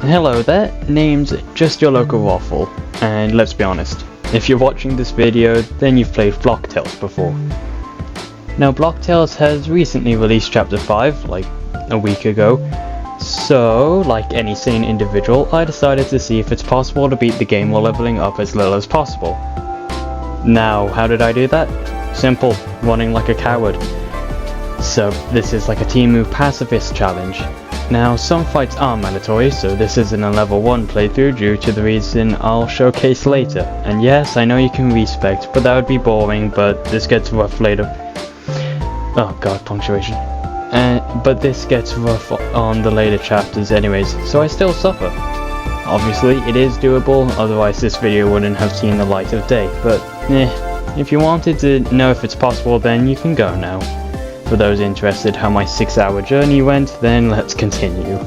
Hello there, name's Just Your Local Waffle, and let's be honest, if you're watching this video, then you've played Block Tales before. Now Block Tales has recently released Chapter 5, like a week ago, so, like any sane individual, I decided to see if it's possible to beat the game while leveling up as little as possible. Now, how did I do that? Simple, running like a coward. So, this is like a Team Move Pacifist challenge. Now, some fights are mandatory, so this isn't a level 1 playthrough due to the reason I'll showcase later. And yes, I know you can respect, but that would be boring, but this gets rough later. Oh god, punctuation. But this gets rough on the later chapters anyways, so I still suffer. Obviously, it is doable, otherwise this video wouldn't have seen the light of day, but if you wanted to know if it's possible, then you can go now. For those interested how my 6-hour journey went, then let's continue.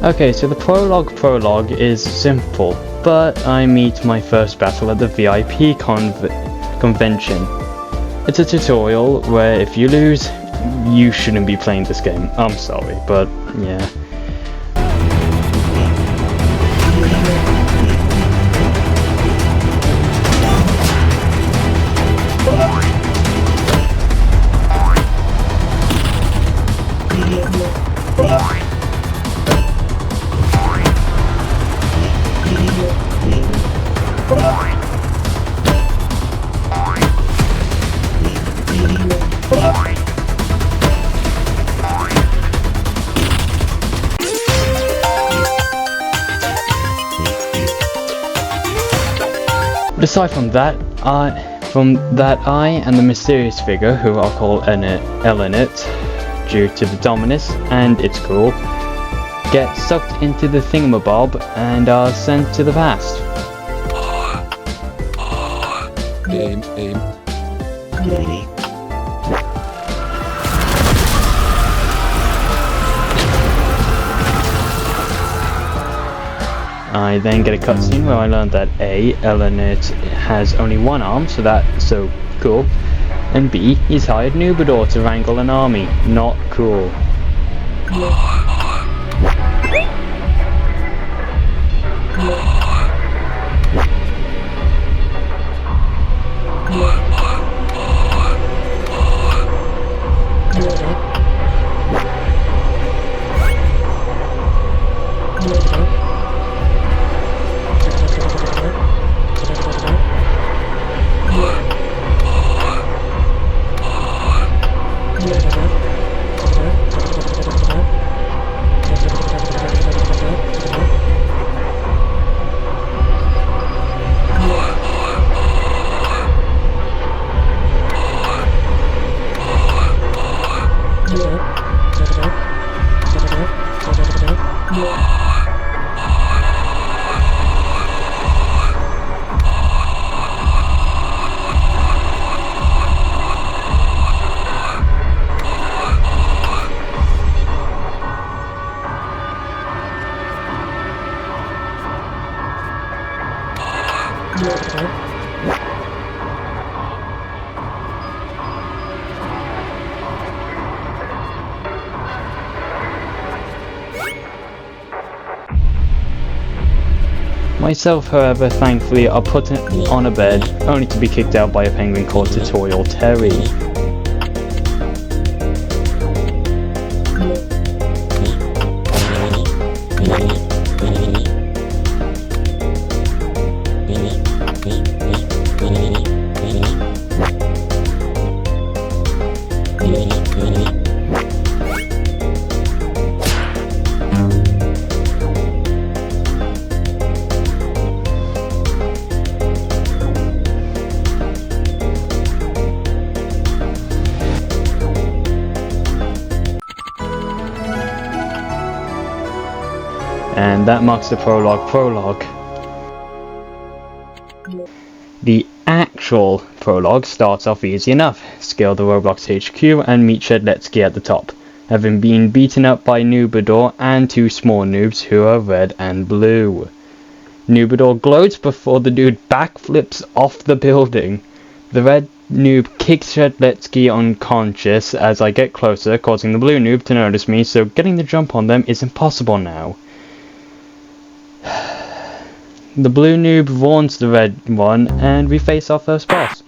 Okay, so the prologue is simple, but I meet my first battle at the VIP convention. It's a tutorial where if you lose, you shouldn't be playing this game. I'm sorry, but yeah. But aside from that, I and the mysterious figure, who I'll call Eleanit, due to the Dominus, and it's cool, get sucked into the thingamabob and are sent to the past. Aim. I then get a cutscene where I learned that A, Eleanit has only one arm, so that's so cool, and B, he's hired Nubador to wrangle an army. Not cool. Myself, however, thankfully are put on a bed, only to be kicked out by a penguin called Tutorial Terry. And that marks the prologue. The actual prologue starts off easy enough. Scale the Roblox HQ and meet Shedletsky at the top, having been beaten up by Nubador and 2 small noobs who are red and blue. Nubador gloats before the dude backflips off the building. The red noob kicks Shedletsky unconscious as I get closer, causing the blue noob to notice me, so getting the jump on them is impossible now. The blue noob warns the red one, and we face our first boss.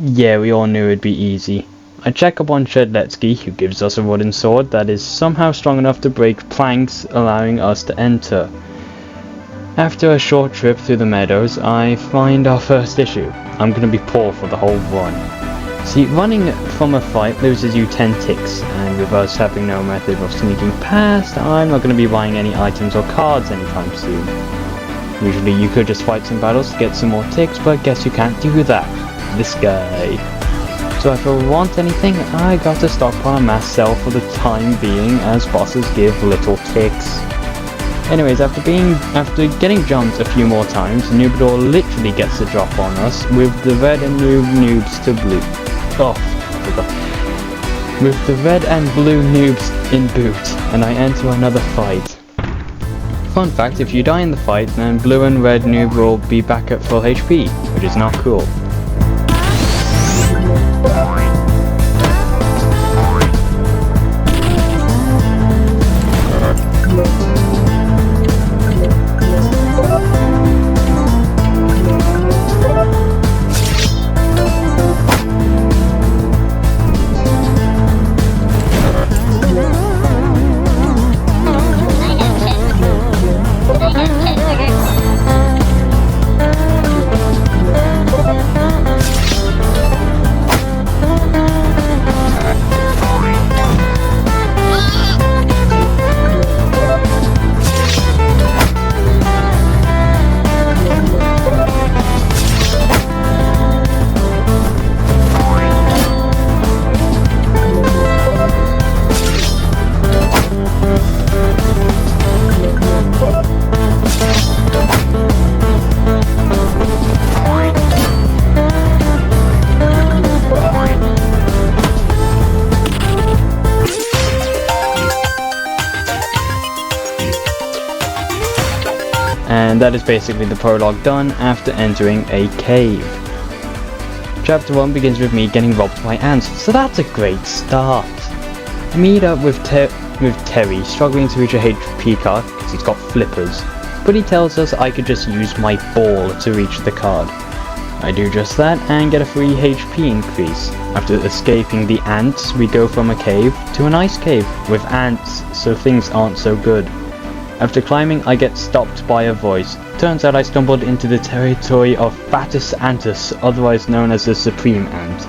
Yeah, we all knew it'd be easy. I check up on Shedletsky, who gives us a wooden sword that is somehow strong enough to break planks, allowing us to enter. After a short trip through the meadows, I find our first issue. I'm gonna be poor for the whole run. See, running from a fight loses you 10 ticks, and with us having no method of sneaking past, I'm not gonna be buying any items or cards anytime soon. Usually you could just fight some battles to get some more ticks, but guess you can't do that. This guy. So if I want anything, I got to stockpile mass sell for the time being, as bosses give little ticks. Anyways, after getting jumped a few more times, Noobador literally gets the drop on us with the red and blue noobs to blue. Oh, I forgot. With the red and blue noobs in boot, and I enter another fight. Fun fact, if you die in the fight, then blue and red noob will be back at full HP, which is not cool. And that is basically the prologue done after entering a cave. Chapter 1 begins with me getting robbed by ants, so that's a great start. I meet up with Terry, struggling to reach a HP card because he's got flippers, but he tells us I could just use my ball to reach the card. I do just that and get a free HP increase. After escaping the ants, we go from a cave to an ice cave with ants, so things aren't so good. After climbing, I get stopped by a voice. Turns out I stumbled into the territory of Fatus Antus, otherwise known as the Supreme Ant.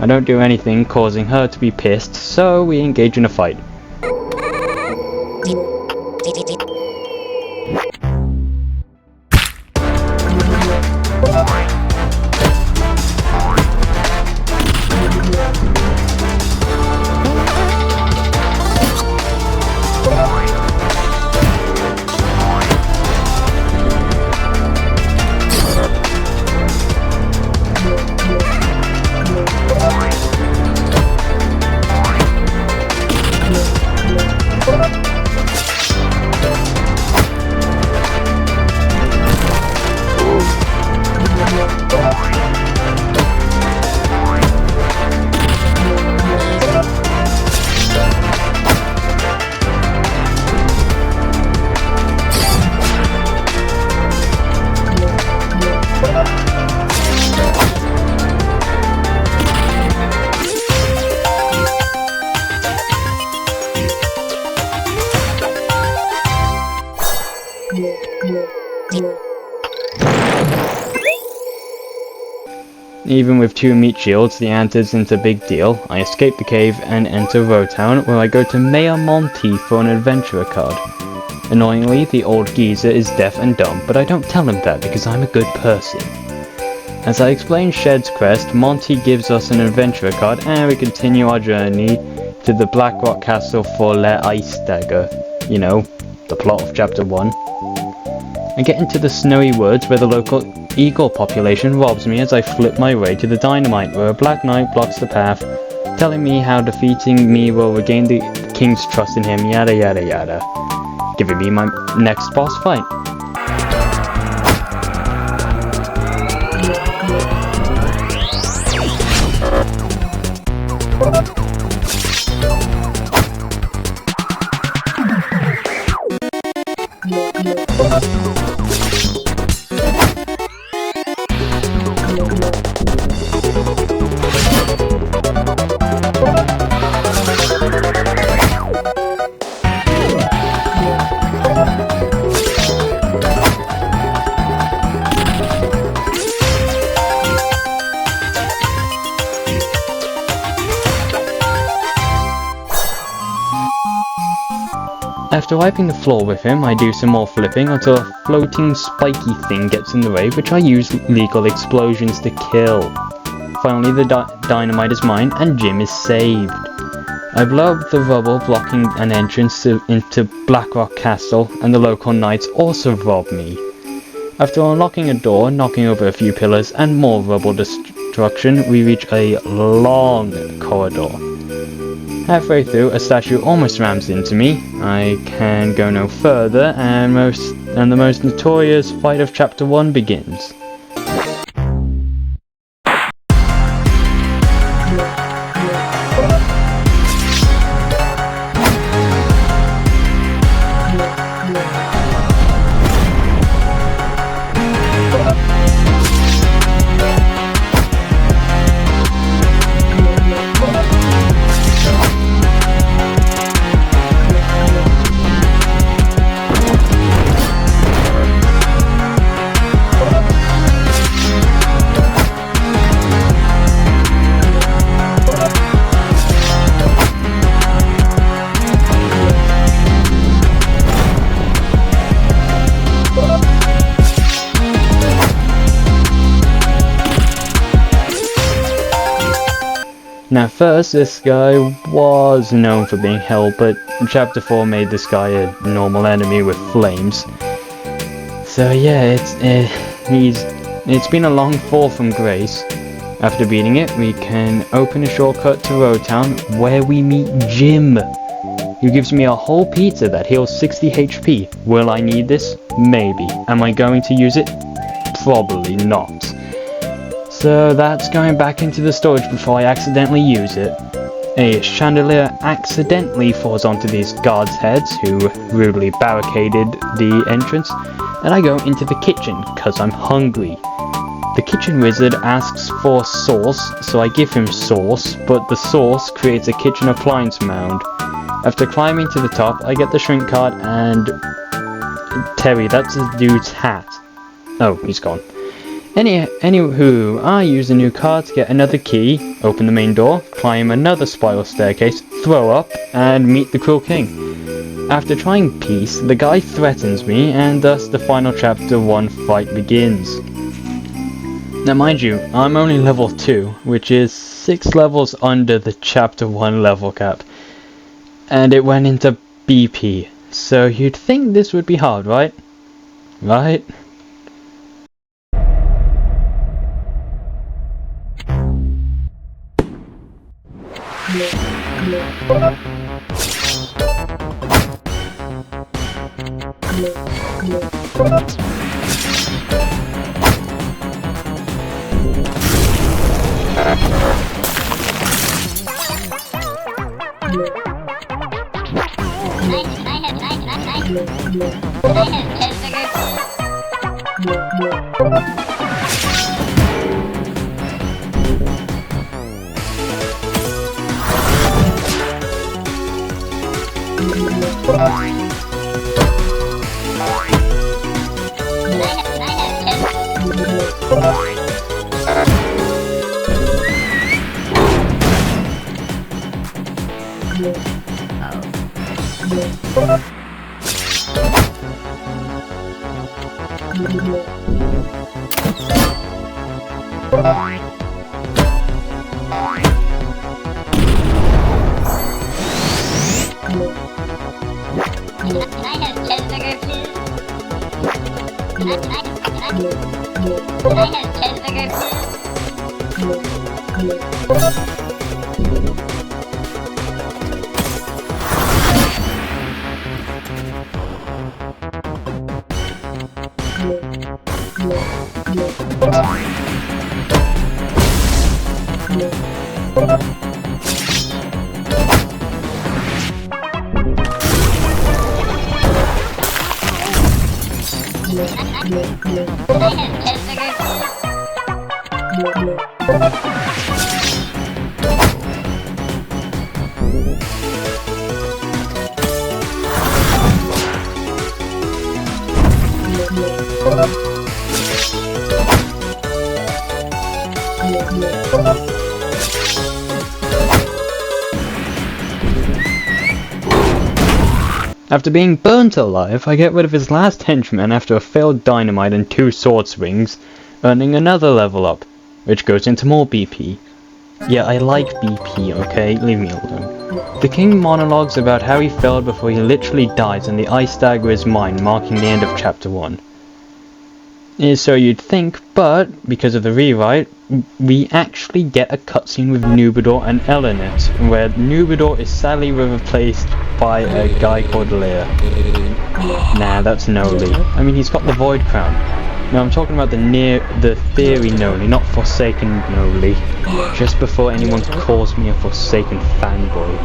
I don't do anything causing her to be pissed, so we engage in a fight. Even with 2 meat shields, the ant isn't a big deal. I escape the cave and enter Rotown, where I go to Mayor Monty for an adventurer card. Annoyingly, the old geezer is deaf and dumb, but I don't tell him that because I'm a good person. As I explain Shed's quest, Monty gives us an adventurer card and we continue our journey to the Blackrock Castle for Le Ice Dagger. You know, the plot of Chapter 1. I get into the snowy woods where the local eagle population robs me as I flip my way to the dynamite where a black knight blocks the path, telling me how defeating me will regain the king's trust in him, yada yada yada. Giving me my next boss fight. After wiping the floor with him, I do some more flipping until a floating spiky thing gets in the way, which I use lethal explosions to kill. Finally the dynamite is mine and Jim is saved. I blow up the rubble blocking an entrance into Blackrock Castle and the local knights also rob me. After unlocking a door, knocking over a few pillars and more rubble destruction, we reach a long corridor. Halfway through, a statue almost rams into me. I can go no further, and the most notorious fight of Chapter 1 begins. Now first, this guy was known for being hell, but Chapter 4 made this guy a normal enemy with flames. So yeah, it's been a long fall from grace. After beating it, we can open a shortcut to Rotown, where we meet Jim, who gives me a whole pizza that heals 60 HP. Will I need this? Maybe. Am I going to use it? Probably not. So that's going back into the storage before I accidentally use it. A chandelier accidentally falls onto these guards' heads, who rudely barricaded the entrance, and I go into the kitchen, cause I'm hungry. The kitchen wizard asks for sauce, so I give him sauce, but the sauce creates a kitchen appliance mound. After climbing to the top, I get the shrink card and... Terry, that's the dude's hat. Oh, he's gone. Anywho, I use the new card to get another key, open the main door, climb another spiral staircase, throw up, and meet the Cruel King. After trying peace, the guy threatens me, and thus the final Chapter 1 fight begins. Now mind you, I'm only level 2, which is 6 levels under the Chapter 1 level cap. And it went into BP, so you'd think this would be hard, right? Right? After being burnt alive, I get rid of his last henchman after a failed dynamite and 2 sword swings, earning another level up, which goes into more BP. Yeah, I like BP, okay? Leave me alone. The king monologues about how he failed before he literally dies and the ice dagger is mine, marking the end of chapter 1. So you'd think, but because of the rewrite, we actually get a cutscene with Nubador and Elle in it, where Nubador is sadly replaced by a guy called Lear. Nah, that's Noli. I mean, he's got the Void Crown. No, I'm talking about the theory Noli, not Forsaken Noli. Just before anyone calls me a Forsaken fanboy.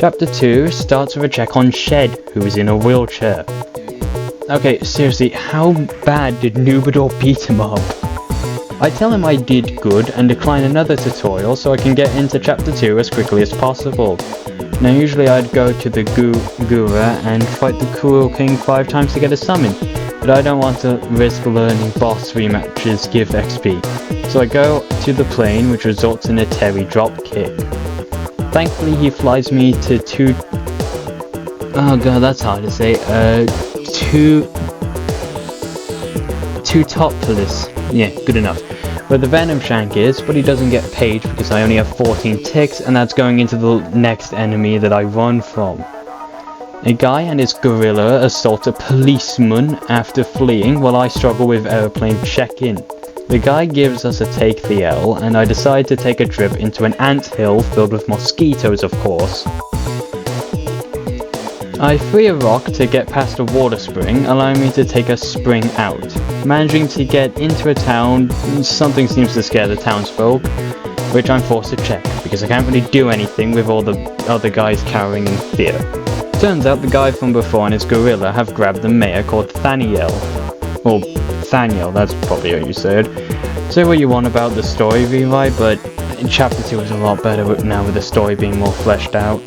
Chapter 2 starts with a check on Shed, who is in a wheelchair. Okay, seriously, how bad did Nubador beat him up? I tell him I did good and decline another tutorial so I can get into chapter 2 as quickly as possible. Now usually I'd go to the Gura and fight the Cruel King 5 times to get a summon, but I don't want to risk learning boss rematches give XP. So I go to the plane, which results in a Terry drop kick. Thankfully he flies me to oh god, that's hard to say, Topolis. Yeah, good enough. Where the Venom Shank is, but he doesn't get paid because I only have 14 ticks, and that's going into the next enemy that I run from. A guy and his gorilla assault a policeman after fleeing while I struggle with airplane check-in. The guy gives us a take the L, and I decide to take a trip into an anthill filled with mosquitoes, of course. I free a rock to get past a water spring, allowing me to take a spring out. Managing to get into a town, something seems to scare the townsfolk, which I'm forced to check, because I can't really do anything with all the other guys cowering in fear. Turns out the guy from before and his gorilla have grabbed the mayor called Thaniel. Or Thaniel, that's probably how you say it. Say what you want about the story rewrite, but chapter 2 is a lot better now with the story being more fleshed out.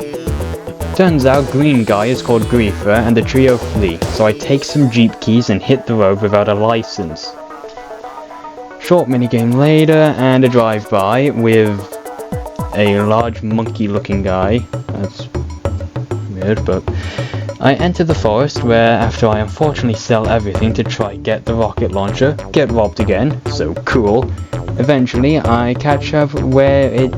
Turns out green guy is called Griefer and the trio flee, so I take some jeep keys and hit the road without a license. Short minigame later, and a drive-by with a large monkey-looking guy. That's weird, but I enter the forest where, after I unfortunately sell everything to try get the rocket launcher, get robbed again, so cool. Eventually, I catch up where it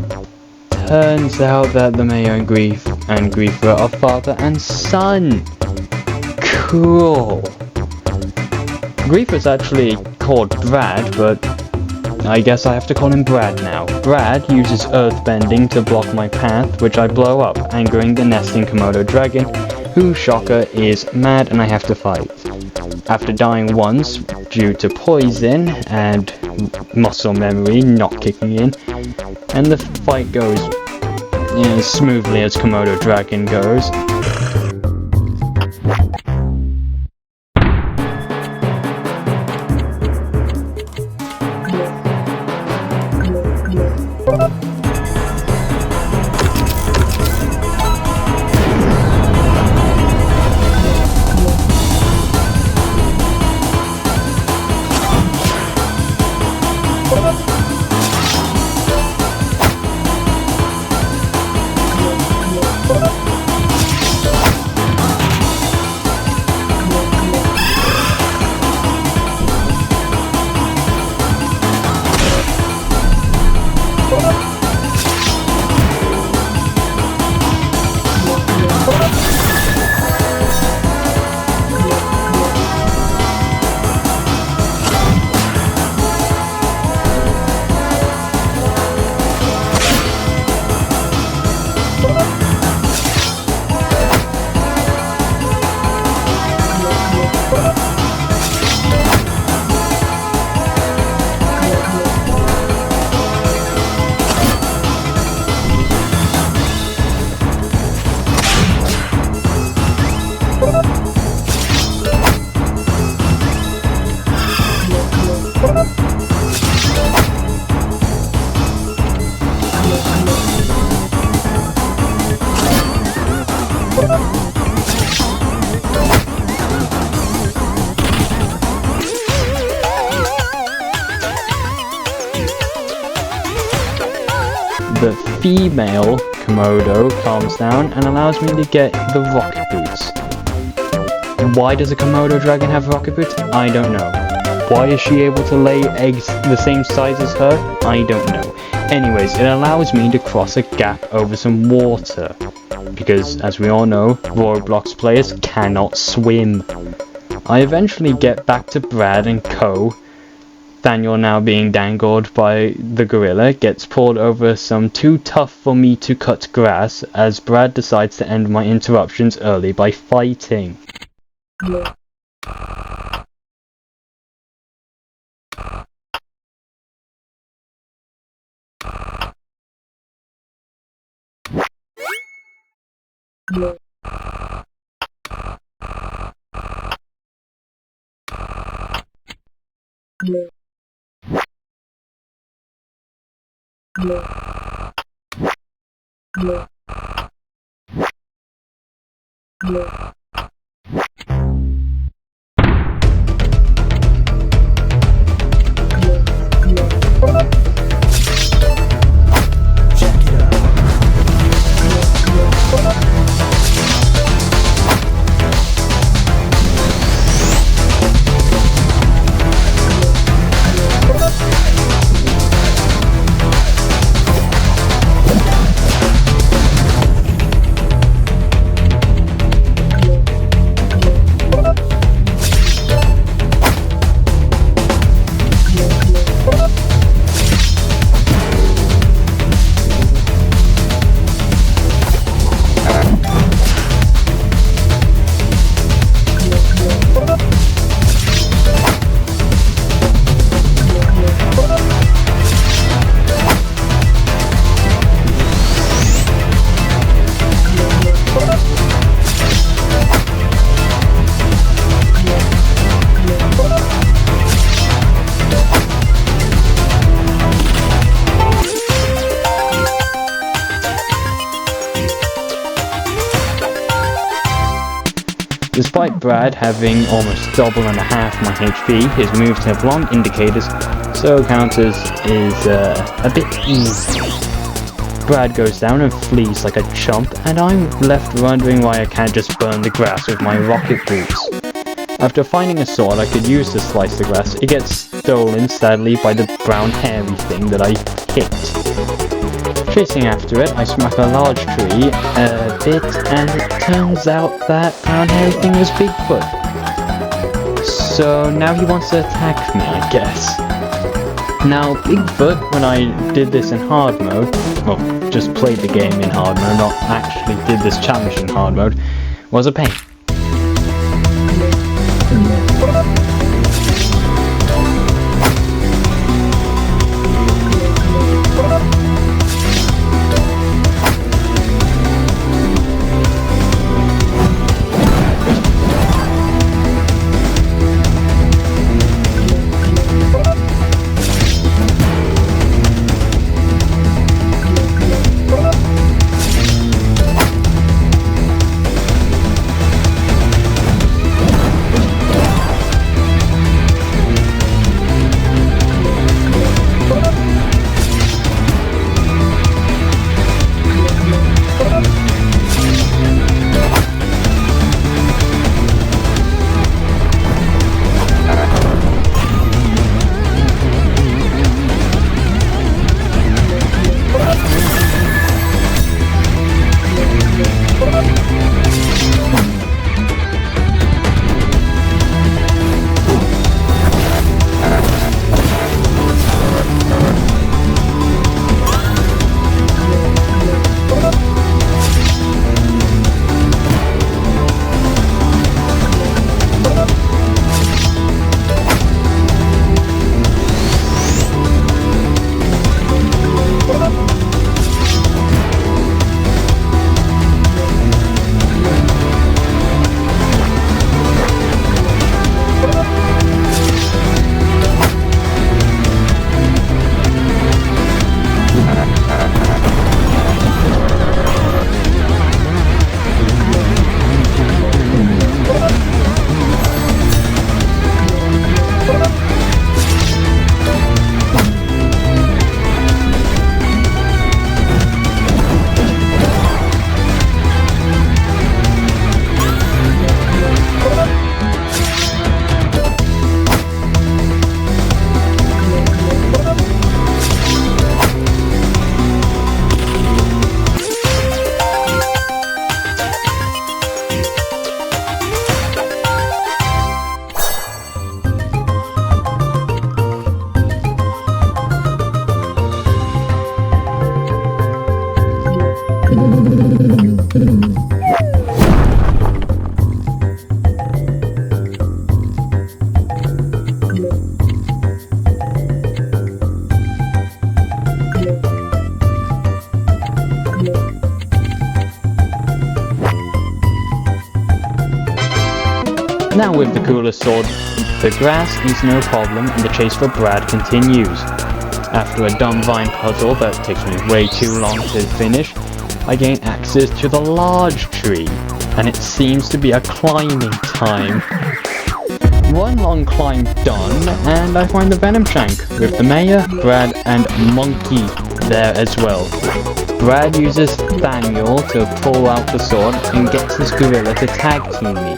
turns out that the mayor and Griefer are father and son. Cool. Griefer's actually called Brad, but I guess I have to call him Brad now. Brad uses earthbending to block my path, which I blow up, angering the nesting Komodo dragon, who, shocker, is mad and I have to fight. After dying once due to poison and muscle memory not kicking in, and the fight goes as smoothly as Komodo dragon goes. The female Komodo calms down and allows me to get the rocket boots. Why does a Komodo dragon have rocket boots? I don't know. Why is she able to lay eggs the same size as her? I don't know. Anyways, it allows me to cross a gap over some water. Because, as we all know, Roblox players cannot swim. I eventually get back to Brad and Co. Daniel, now being dangled by the gorilla, gets pulled over some too tough for me to cut grass as Brad decides to end my interruptions early by fighting. Despite Brad having almost double and a half my HP, his moves have long indicators, so counters is a bit easy. Brad goes down and flees like a chump, and I'm left wondering why I can't just burn the grass with my rocket boots. After finding a sword I could use to slice the grass, it gets stolen sadly by the brown hairy thing that I hit. Chasing after it, I smack a large tree a bit, and it turns out that brown hairy thing was Bigfoot. So now he wants to attack me, I guess. Now, Bigfoot, when I did this in hard mode, well, just played the game in hard mode, not actually did this challenge in hard mode, was a pain. Now with the cooler sword, the grass is no problem and the chase for Brad continues. After a dumb vine puzzle that takes me way too long to finish, I gain access to the large tree, and it seems to be a climbing time. One long climb done, and I find the Venom Shank, with the Mayor, Brad and Monkey there as well. Brad uses Daniel to pull out the sword and gets his gorilla to tag team me.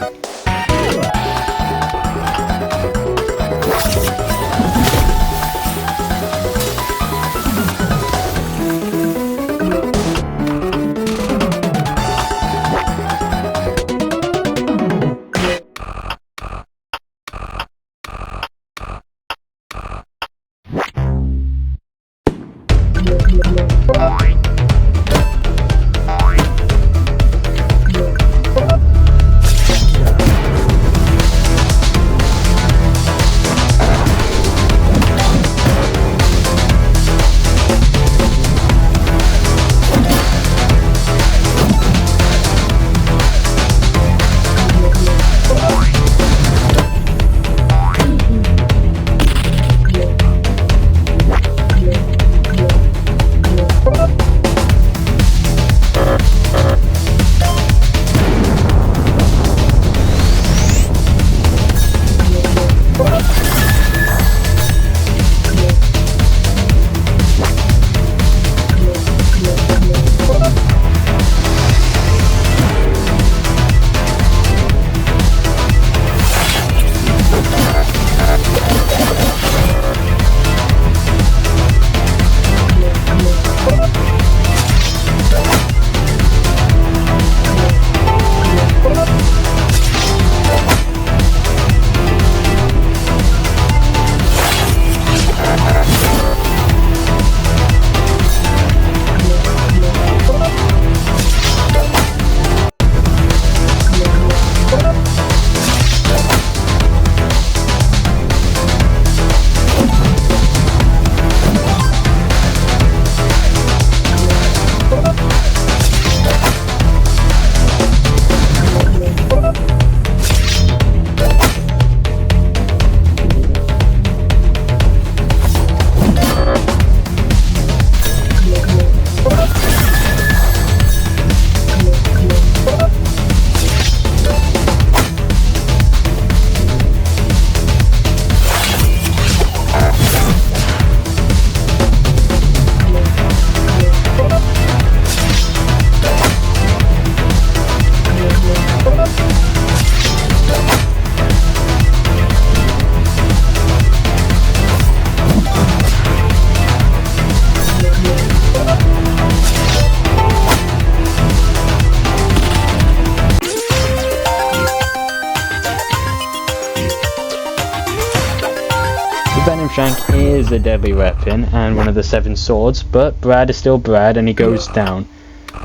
is a deadly weapon and one of the 7 swords, but Brad is still Brad and he goes down.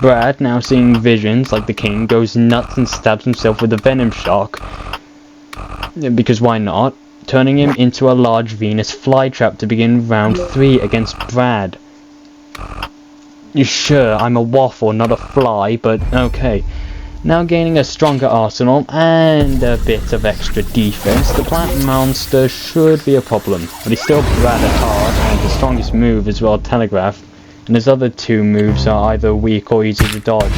Brad, now seeing visions like the king, goes nuts and stabs himself with a venom shock, because why not, turning him into a large Venus flytrap to begin round 3 against Brad. Sure, I'm a waffle, not a fly, but okay. Now gaining a stronger arsenal and a bit of extra defense, the plant monster should be a problem, but he's still rather hard, and his strongest move is well telegraphed, and his other 2 moves are either weak or easy to dodge.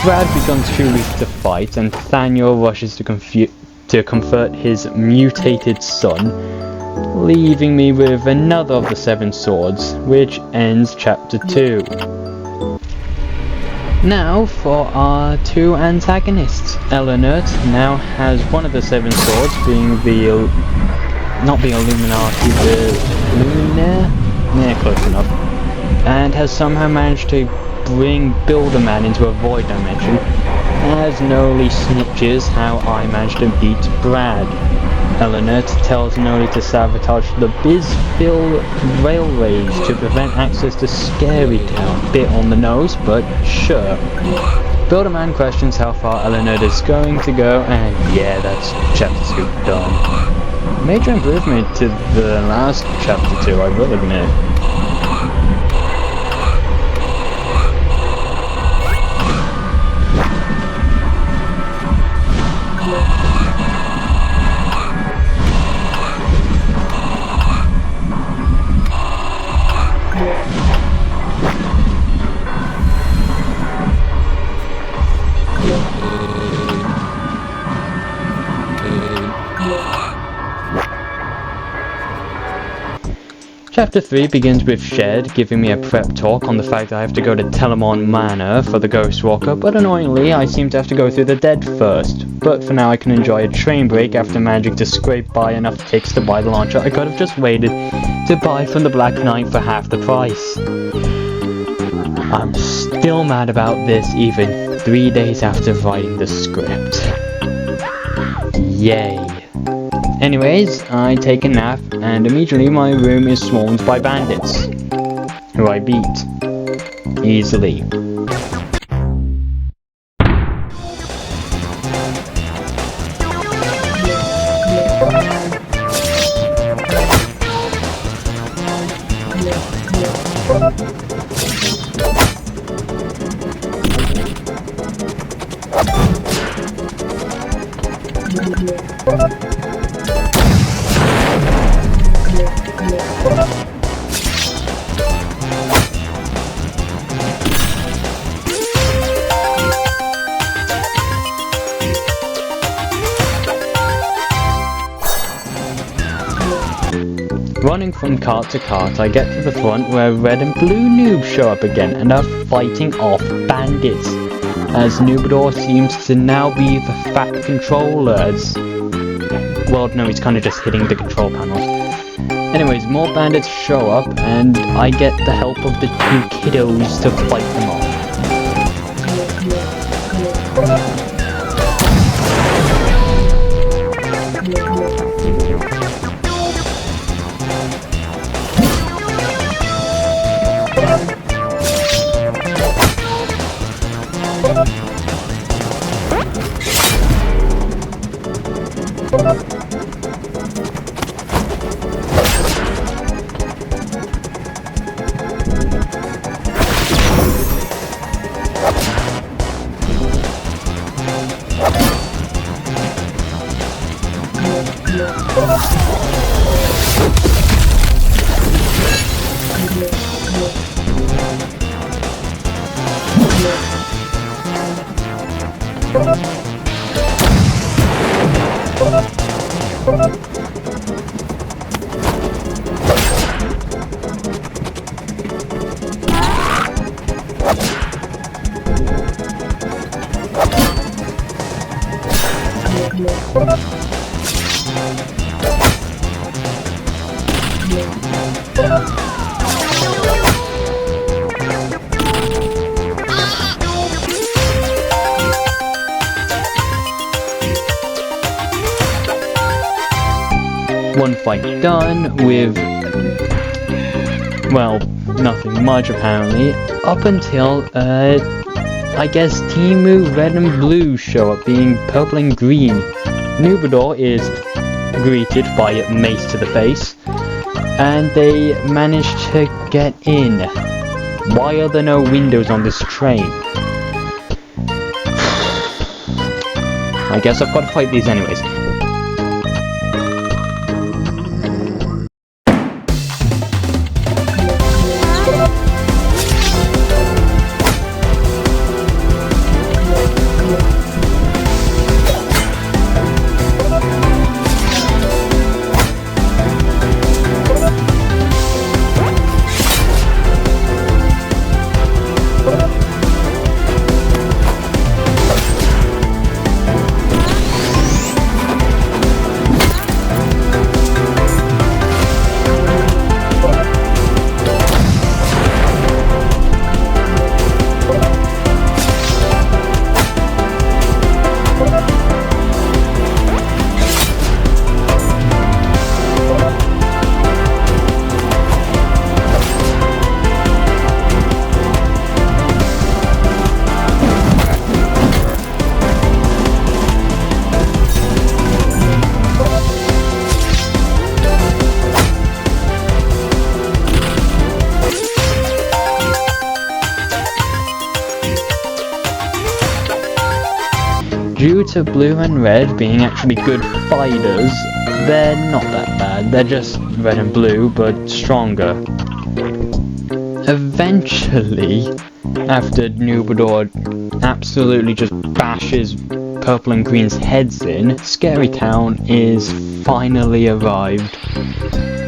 Brad becomes too weak to fight, and Nathaniel rushes to comfort his mutated son, leaving me with another of the 7 swords, which ends chapter 2. Now for our 2 antagonists. Eleanor now has one of the 7 swords, being not the Illuminati, the Luminaire? Yeah, close enough. And has somehow managed to bring Builderman into a void dimension, as Noli snitches how I managed to beat Brad. Eleanor tells Noli to sabotage the Bizville railways to prevent access to Scary Town. Bit on the nose, but sure. Builderman questions how far Eleanor is going to go, and yeah, that's chapter 2 done. Major improvement to the last chapter 2, I will admit. Chapter 3 begins with Shed giving me a prep talk on the fact that I have to go to Telemon Manor for the Ghost Walker, but annoyingly I seem to have to go through the dead first. But for now I can enjoy a train break after managing to scrape by enough ticks to buy the launcher I could have just waited to buy from the Black Knight for half the price. I'm still mad about this even 3 days after writing the script. Yay. Anyways, I take a nap, and immediately my room is swarmed by bandits, who I beat easily. Running from cart to cart, I get to the front where red and blue noobs show up again and are fighting off bandits, as Noobador seems to now be the fat controller, as... well, no, he's kind of just hitting the control panels. Anyways, more bandits show up, and I get the help of the two kiddos to fight them off. One fight done with, well, nothing much apparently, up until, I guess Timu Red and Blue show up being purple and green. Noobador is greeted by mace to the face, and they manage to get in. Why are there no windows on this train? I guess I've got to fight these anyways. Due to Blue and Red being actually good fighters, they're not that bad. They're just Red and Blue, but stronger. Eventually, after Noobador absolutely just bashes Purple and Green's heads in, Scary Town is finally arrived.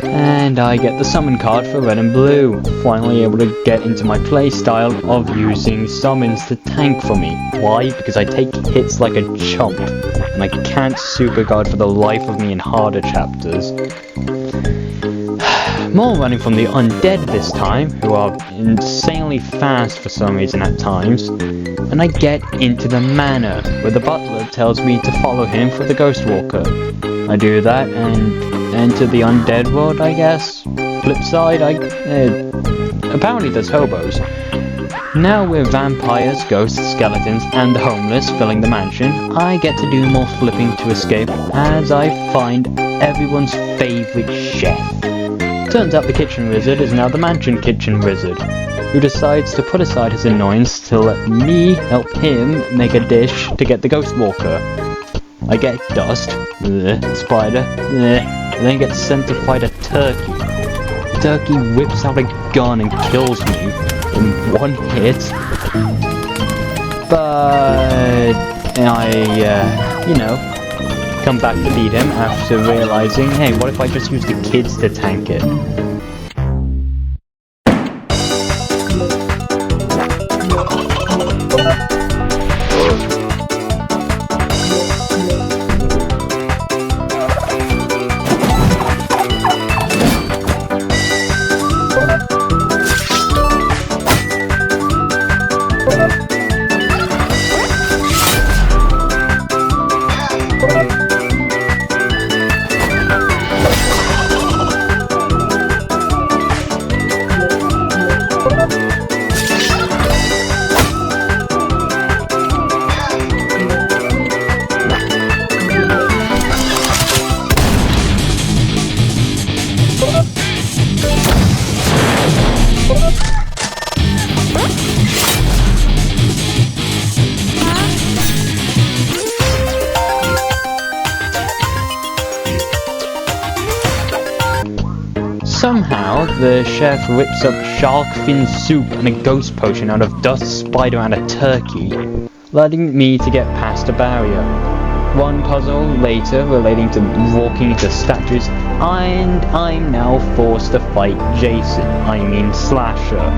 And I get the summon card for red and blue. Finally able to get into my playstyle of using summons to tank for me. Why? Because I take hits like a chump, and I can't super guard for the life of me in harder chapters. More running from the undead this time, who are insanely fast for some reason at times, and I get into the manor, where the butler tells me to follow him for the ghost walker. I do that and enter the undead world, I guess. Flip side, apparently there's hobos. Now with vampires, ghosts, skeletons, and the homeless filling the mansion, I get to do more flipping to escape as I find everyone's favourite chef. Turns out the kitchen wizard is now the mansion kitchen wizard, who decides to put aside his annoyance to let me help him make a dish to get the ghost walker. I get dust, spider, then get sent to fight a turkey. The turkey whips out a gun and kills me in one hit, but I, come back to beat him after realizing, hey, what if I just use the kids to tank it? Somehow, the chef whips up shark fin soup and a ghost potion out of dust, spider, and a turkey, letting me to get past a barrier. One puzzle later relating to walking into statues, and I'm now forced to fight Jason, Slasher.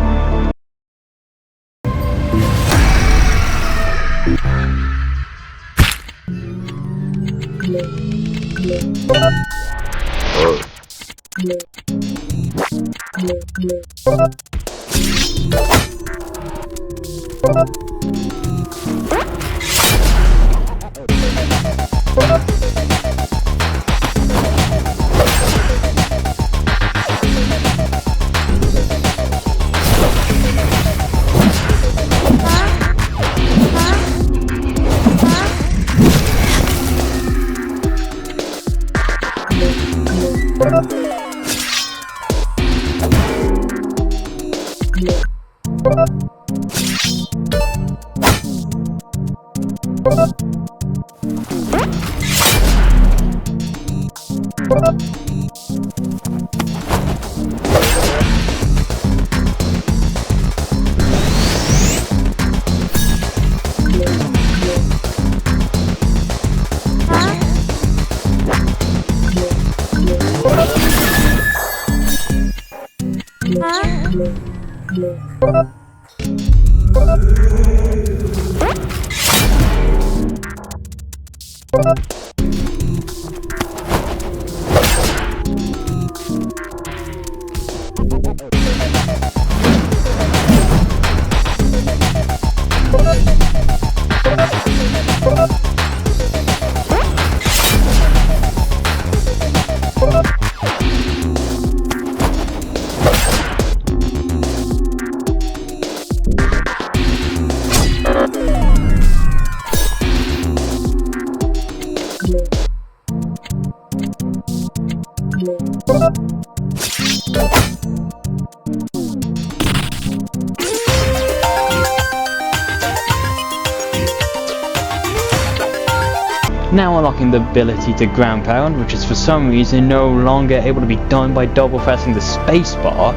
Now unlocking the ability to ground pound, which is for some reason no longer able to be done by double pressing the spacebar.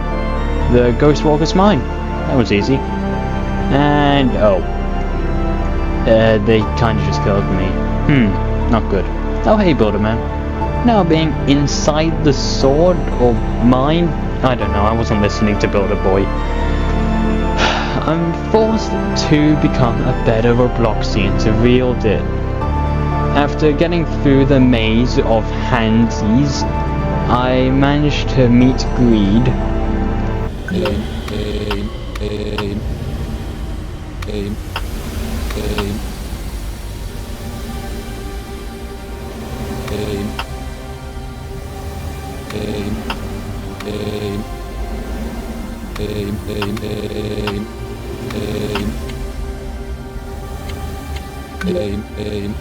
The Ghost Walker's mine. That was easy. And they kinda just killed me. Not good. Oh hey Builder Man. Now being inside the sword or mine, I don't know, I wasn't listening to Builder Boy. I'm forced to become a better Robloxian to wield it. After getting through the maze of handsies, I managed to meet Greed. Aim, aim, aim, aim, aim, aim, aim, aim, aim, aim, aim, aim, aim.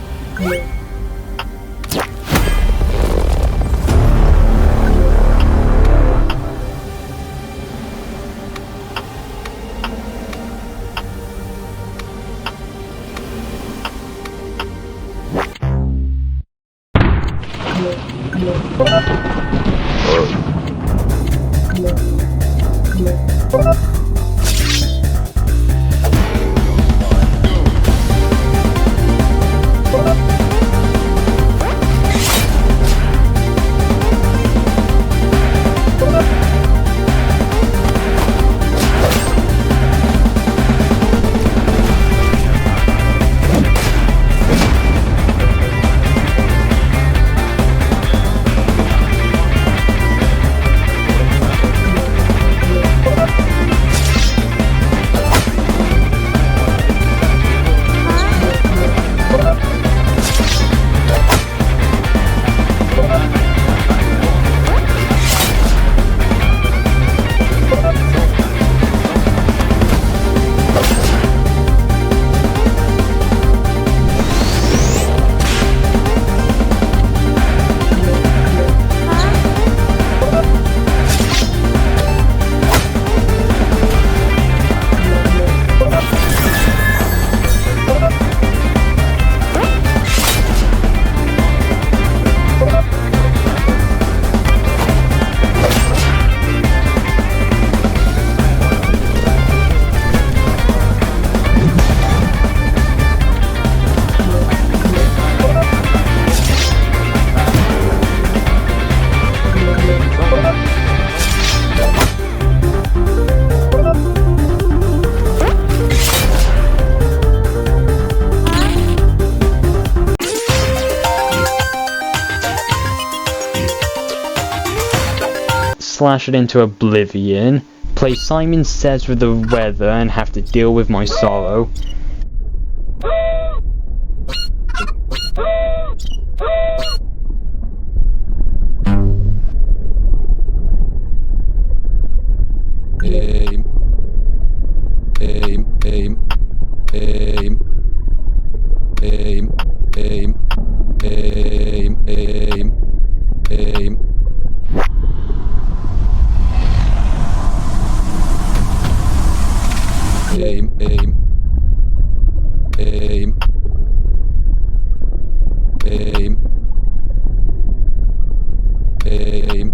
Slash it into oblivion, play Simon Says with the weather and have to deal with my sorrow. Aim, aim, aim, aim, aim, aim, aim, aim, aim. Aim, aim, aim, aim, aim.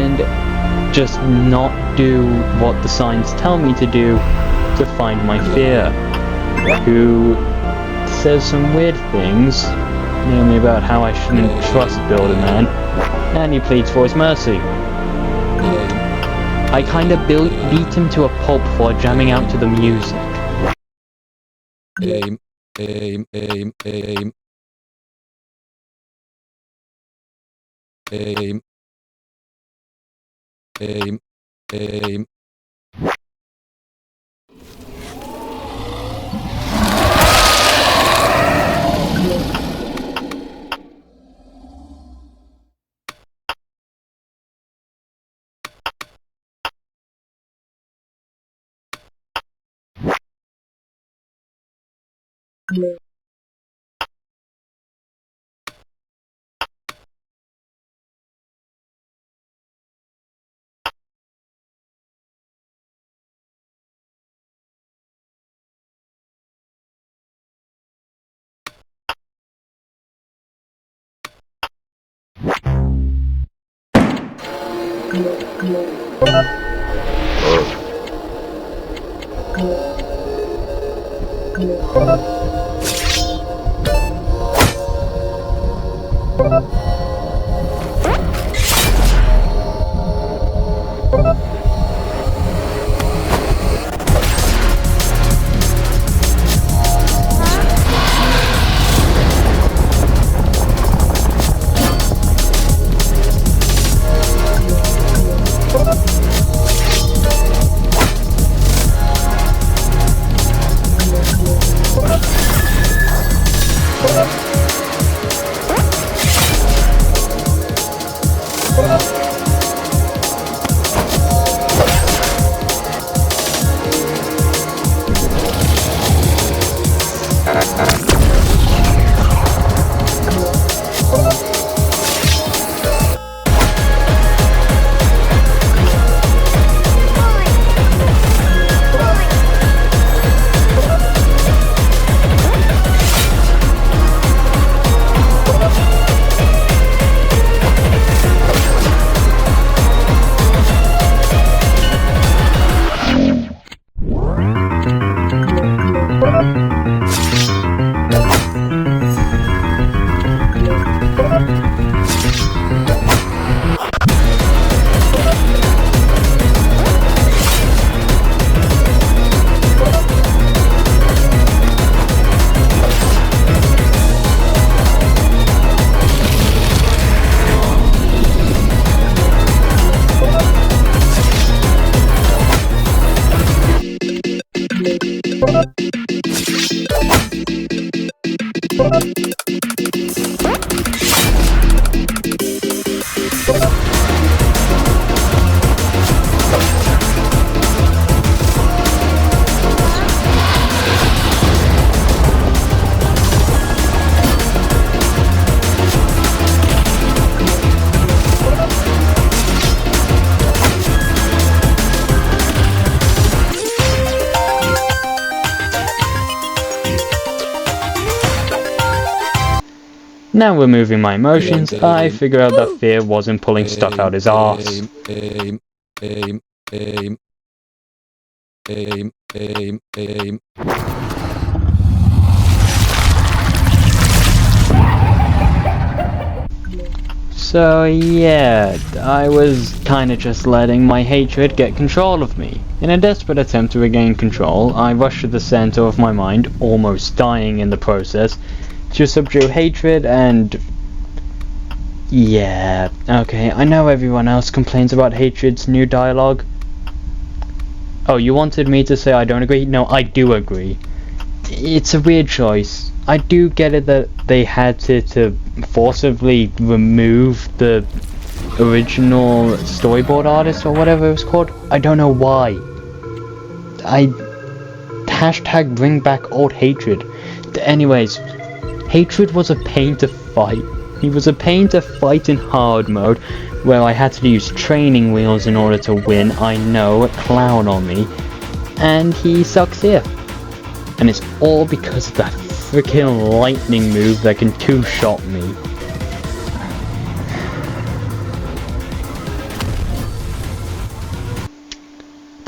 and just not do what the signs tell me to do to find my fear, who says some weird things, namely about how I shouldn't trust Builder-Man, and he pleads for his mercy. I kinda beat him to a pulp before jamming out to the music. Aim, aim, aim, aim. Aim, aim, aim. Now removing my emotions, I figure out that fear wasn't pulling stuff out his arse. Aim, aim, aim, aim, aim, aim. So yeah, I was kinda just letting my hatred get control of me. In a desperate attempt to regain control, I rushed to the center of my mind, almost dying in the process, to subdue hatred and... yeah, okay, I know everyone else complains about hatred's new dialogue. Oh, you wanted me to say I don't agree? No, I do agree. It's a weird choice. I do get it that they had to forcibly remove the original storyboard artist or whatever it was called. I don't know why. Hashtag bring back old hatred. Anyways, hatred was a pain to fight. He was a pain to fight in hard mode, where I had to use training wheels in order to win. I know, a clown on me. And he sucks here. And it's all because of that freaking lightning move that can two-shot me.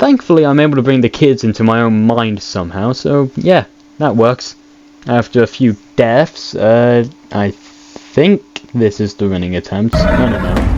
thankfully I'm able to bring the kids into my own mind somehow, so yeah, that works. After a few deaths, I think this is the running attempt. I don't know.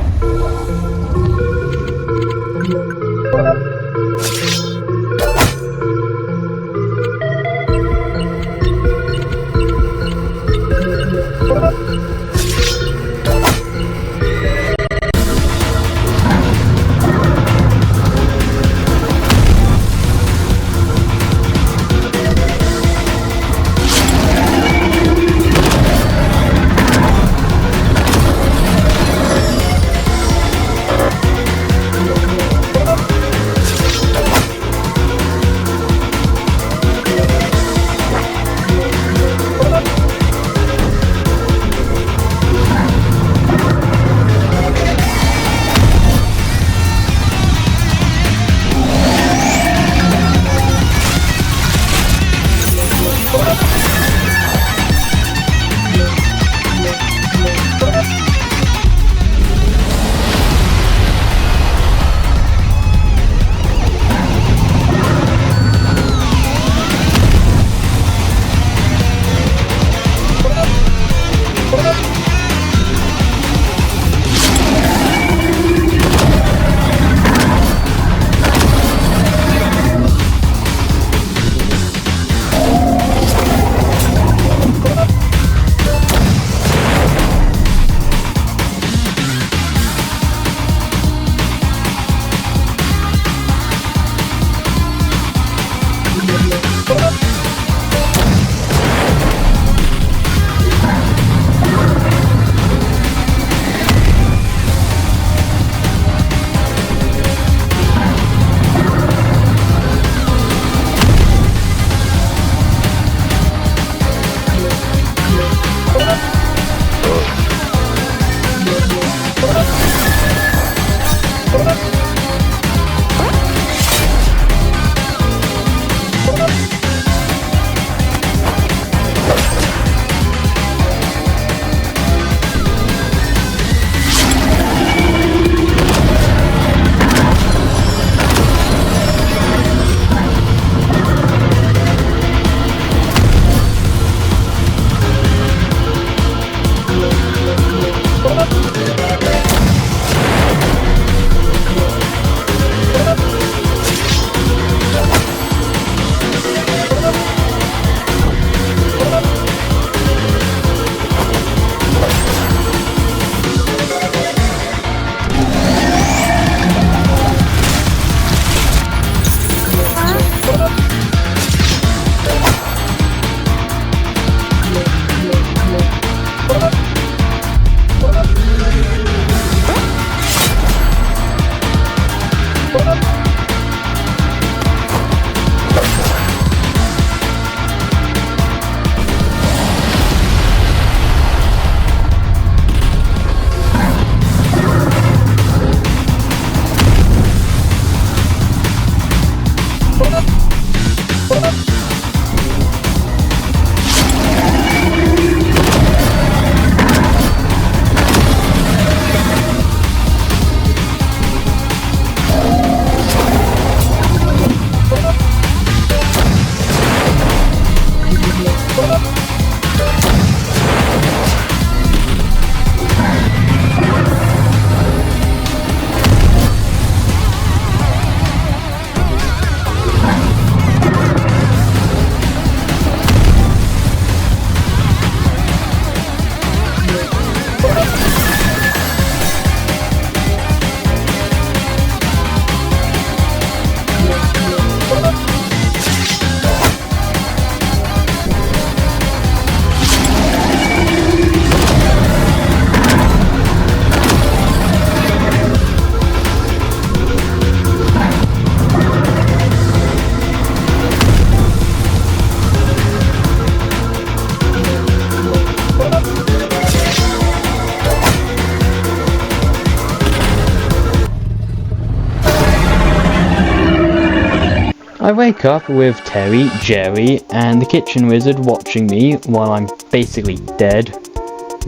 I wake up with Terry, Jerry, and the kitchen wizard watching me while I'm basically dead.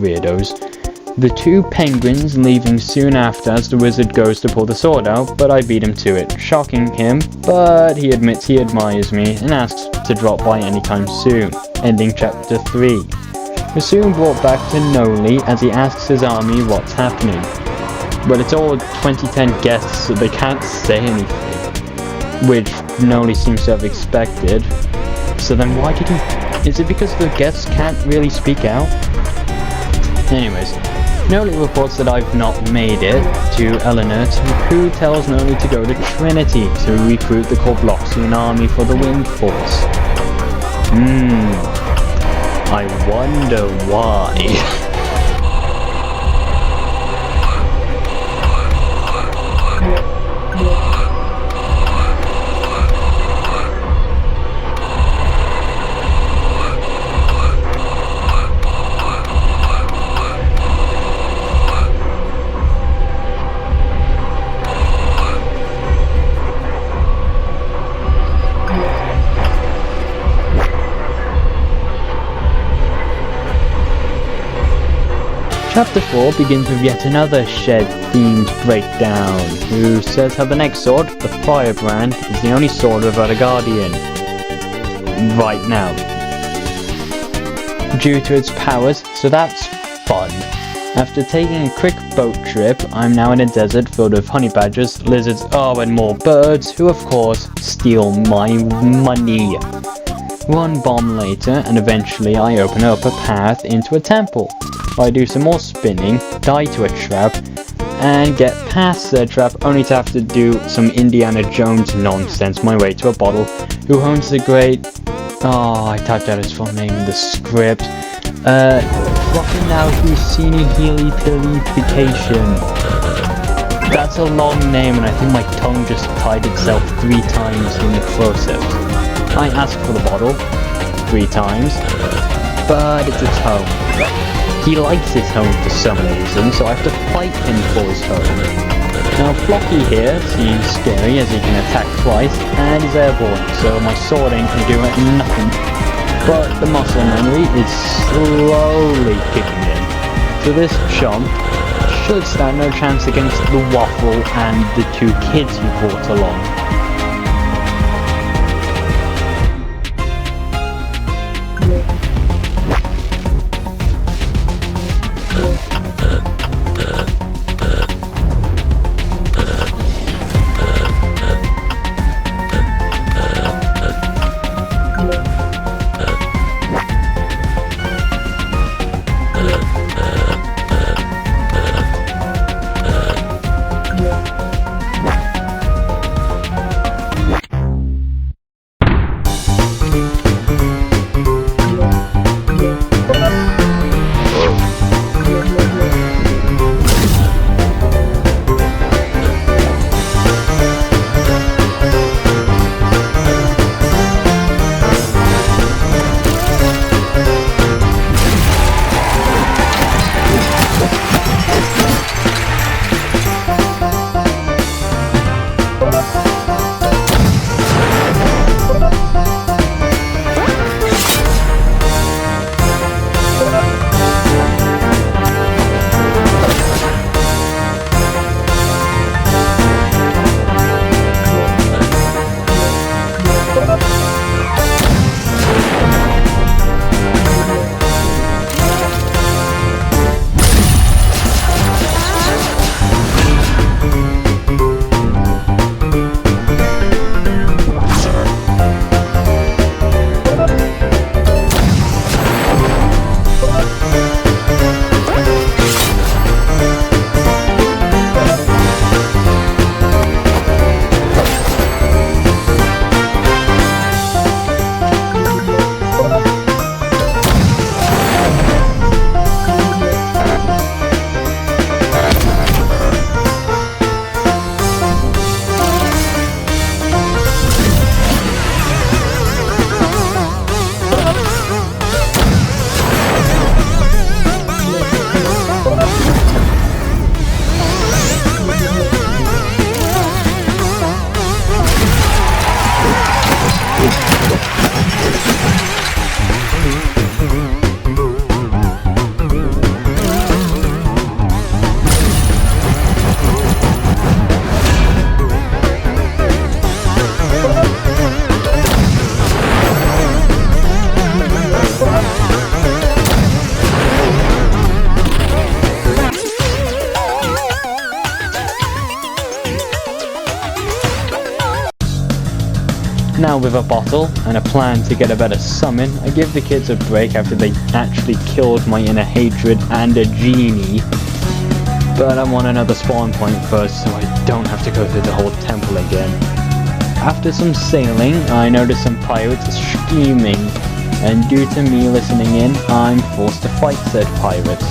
Weirdos. The two penguins leaving soon after as the wizard goes to pull the sword out, but I beat him to it, shocking him, but he admits he admires me and asks to drop by anytime soon, ending chapter 3. We're soon brought back to Noli as he asks his army what's happening. But it's all 2010 guests, so they can't say anything, which Noli seems to have expected. So then why did he... Is it because the guests can't really speak out? Anyways, Noli reports that I've not made it to Eleanor, who tells Noli to go to Trinity to recruit the Corbloxian army for the Wind Force. I wonder why. Chapter 4 begins with yet another shed-themed breakdown, who says how the next sword, the Firebrand, is the only sword without a guardian. Right now. Due to its powers, so that's fun. After taking a quick boat trip, I'm now in a desert filled with honey badgers, lizards, and more birds, who of course steal my money. One bomb later, and eventually I open up a path into a temple. I do some more spinning, die to a trap, and get past the trap only to have to do some Indiana Jones nonsense my way to a bottle who owns the great... I typed out his full name in the script. Fucking now Husini Healy Pilification. That's a long name and I think my tongue just tied itself 3 times in the process. I asked for the bottle 3 times, but it's its home. He likes his home for some reason, so I have to fight him for his home. Now Flocky here seems scary as he can attack twice and is airborne, so my sword ain't gonna do nothing. But the muscle memory is slowly kicking in, so this chump should stand no chance against the Waffle and the 2 kids he brought along. Now with a bottle and a plan to get a better summon, I give the kids a break after they actually killed my inner hatred and a genie. But I want another spawn point first so I don't have to go through the whole temple again. After some sailing, I notice some pirates screaming, and due to me listening in, I'm forced to fight said pirates.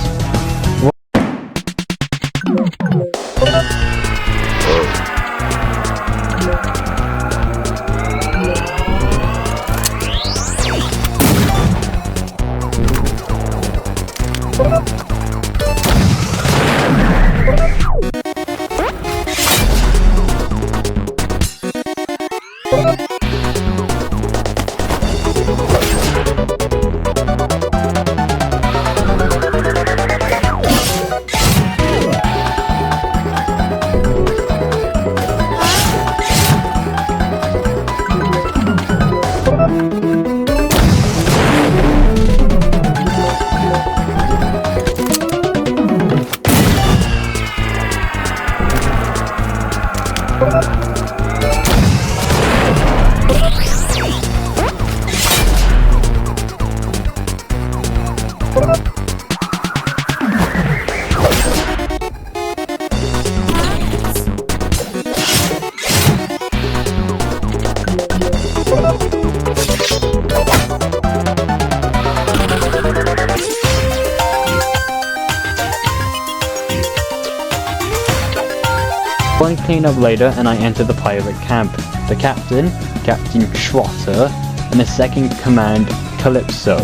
One clean up later and I enter the pirate camp. The captain, Captain Trotter, and the second command, Calypso.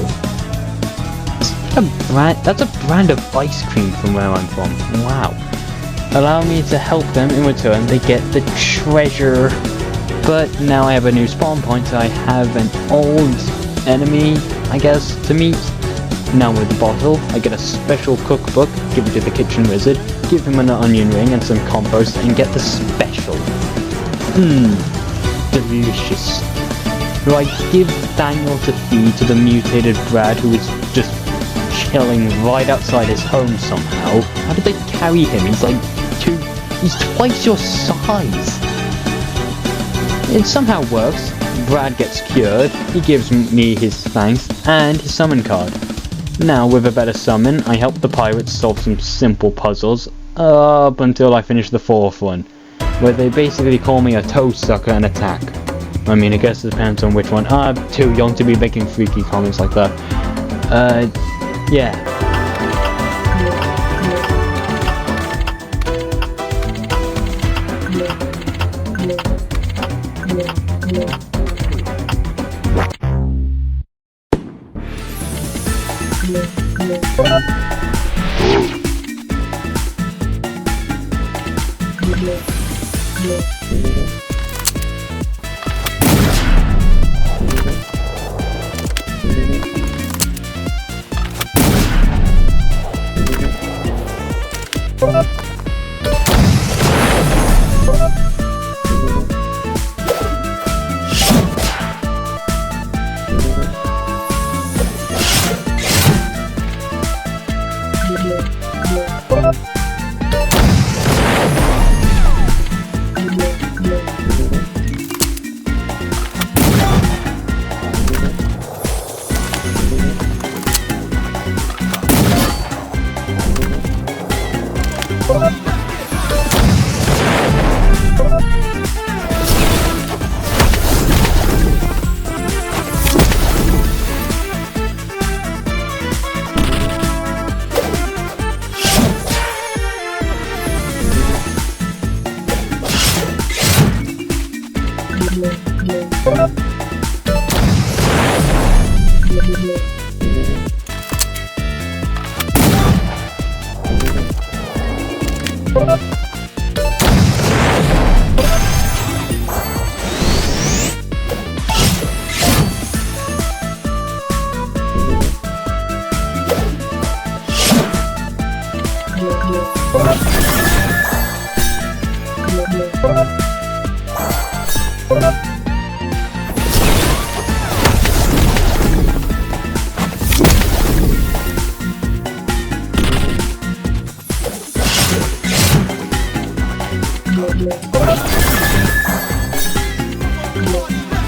That's a brand of ice cream from where I'm from. Wow. Allow me to help them. In return, they get the treasure. But now I have a new spawn point, so I have an old enemy, I guess, to meet. Now with the bottle, I get a special cookbook, give it to the kitchen wizard, give him an onion ring and some compost, and get the special. Delicious. Right, give Daniel to feed to the mutated Brad who is just chilling right outside his home somehow. How did they carry him? He's twice your size. It somehow works. Brad gets cured, he gives me his thanks, and his summon card. Now, with a better summon, I help the pirates solve some simple puzzles, up until I finish the fourth one, where they basically call me a toe sucker and attack. I mean, I guess it depends on which one. I'm too young to be making freaky comments like that. Yeah.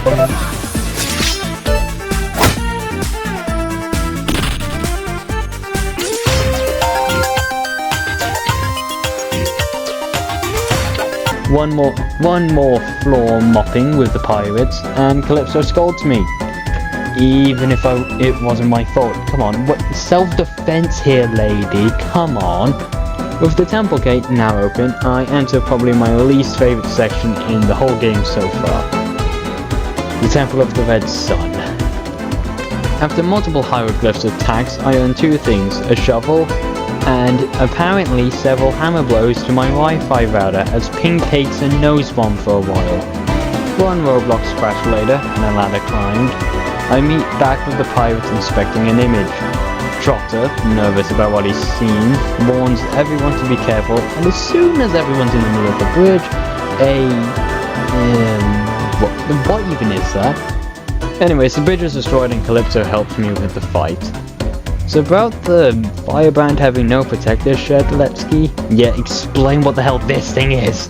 One more floor mopping with the pirates, and Calypso scolds me. Even if it wasn't my fault. Come on, what self-defense here, lady? Come on. With the temple gate now open, I enter probably my least favorite section in the whole game so far. The Temple of the Red Sun. After multiple hieroglyphs attacks, I earn two things, a shovel, and apparently several hammer blows to my Wi-Fi router as Ping takes a nose bomb for a while. One Roblox crash later, and a ladder climbed, I meet back with the pirates inspecting an image. Trotter, nervous about what he's seen, warns everyone to be careful, and as soon as everyone's in the middle of the bridge, what even is that? Anyways, the bridge is destroyed and Calypso helps me with the fight. So about the firebrand having no protector, Shedletsky? Yeah, explain what the hell this thing is!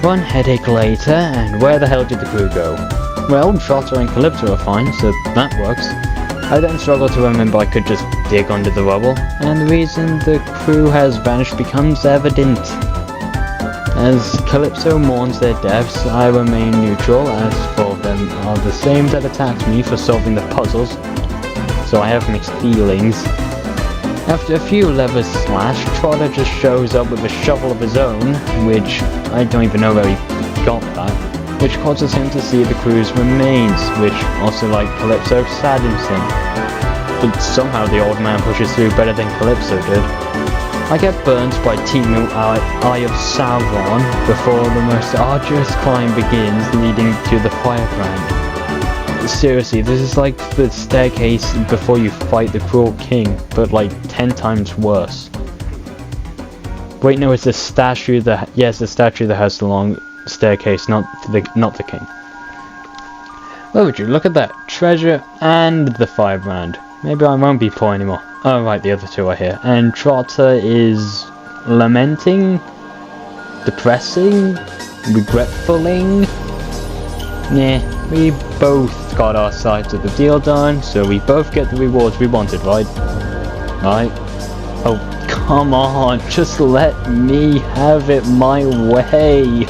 One headache later, and where the hell did the crew go? Well, Trotter and Calypso are fine, so that works. I then struggle to remember I could just dig under the rubble, and the reason the crew has vanished becomes evident. As Calypso mourns their deaths, I remain neutral, as four of them are the same that attacked me for solving the puzzles, so I have mixed feelings. After a few levers slashed, Trotter just shows up with a shovel of his own, which I don't even know where he got that, which causes him to see the crew's remains, which also, like Calypso, saddens him. But somehow the old man pushes through better than Calypso did. I get burnt by Timu Eye of Sauron before the most arduous climb begins, leading to the firebrand. Seriously, this is like the staircase before you fight the cruel king, but like 10 times worse. Wait, no, it's the statue that the statue that has the long staircase, not the king. Where would you look at that? Treasure and the firebrand. Maybe I won't be poor anymore. Oh right, the other two are here. And Trotter is lamenting, depressing, regretfuling. Nah, we both got our sides of the deal done, so we both get the rewards we wanted, right? Right? Oh, come on, just let me have it my way.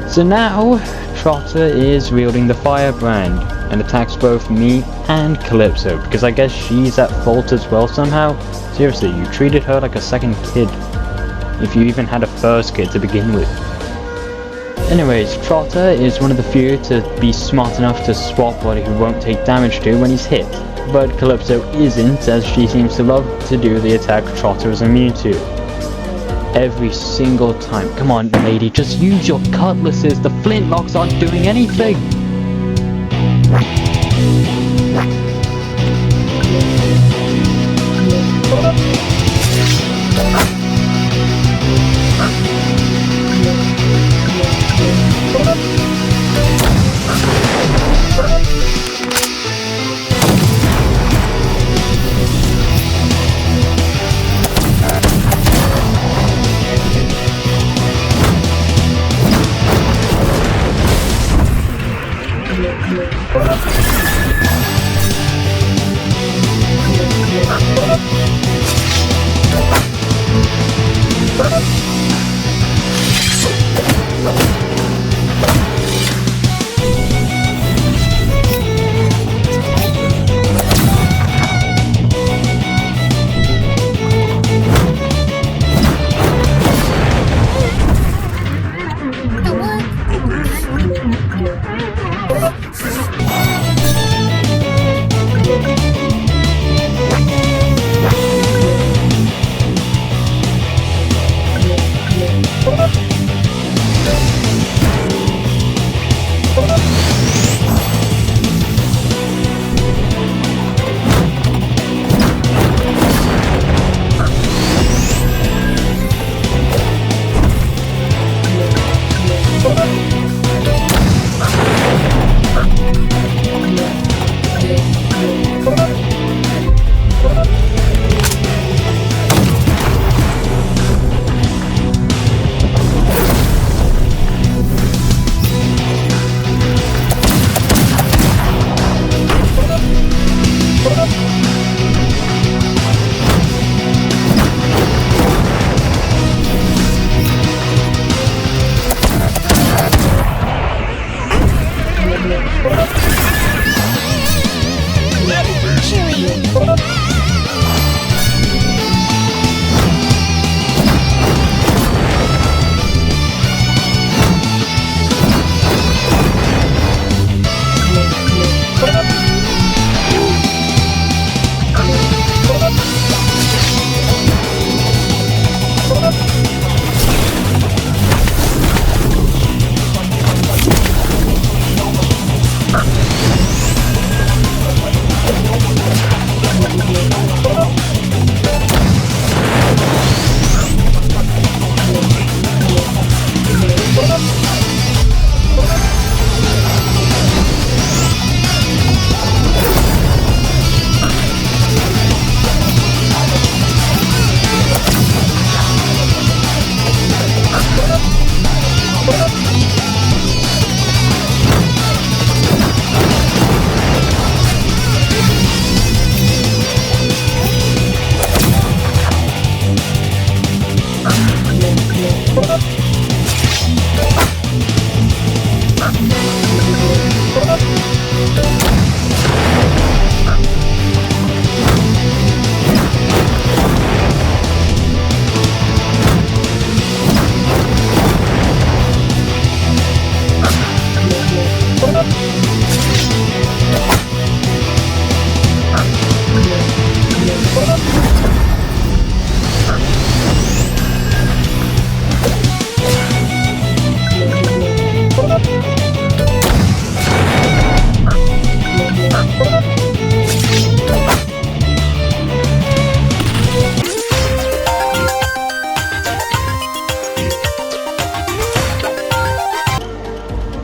So now, Trotter is wielding the firebrand and attacks both me and Calypso, because I guess she's at fault as well somehow. Seriously, you treated her like a second kid, if you even had a first kid to begin with. Anyways, Trotter is one of the few to be smart enough to swap what he won't take damage to when he's hit, but Calypso isn't, as she seems to love to do the attack Trotter is immune to. Every single time. Come on, lady, just use your cutlasses. The flintlocks aren't doing anything.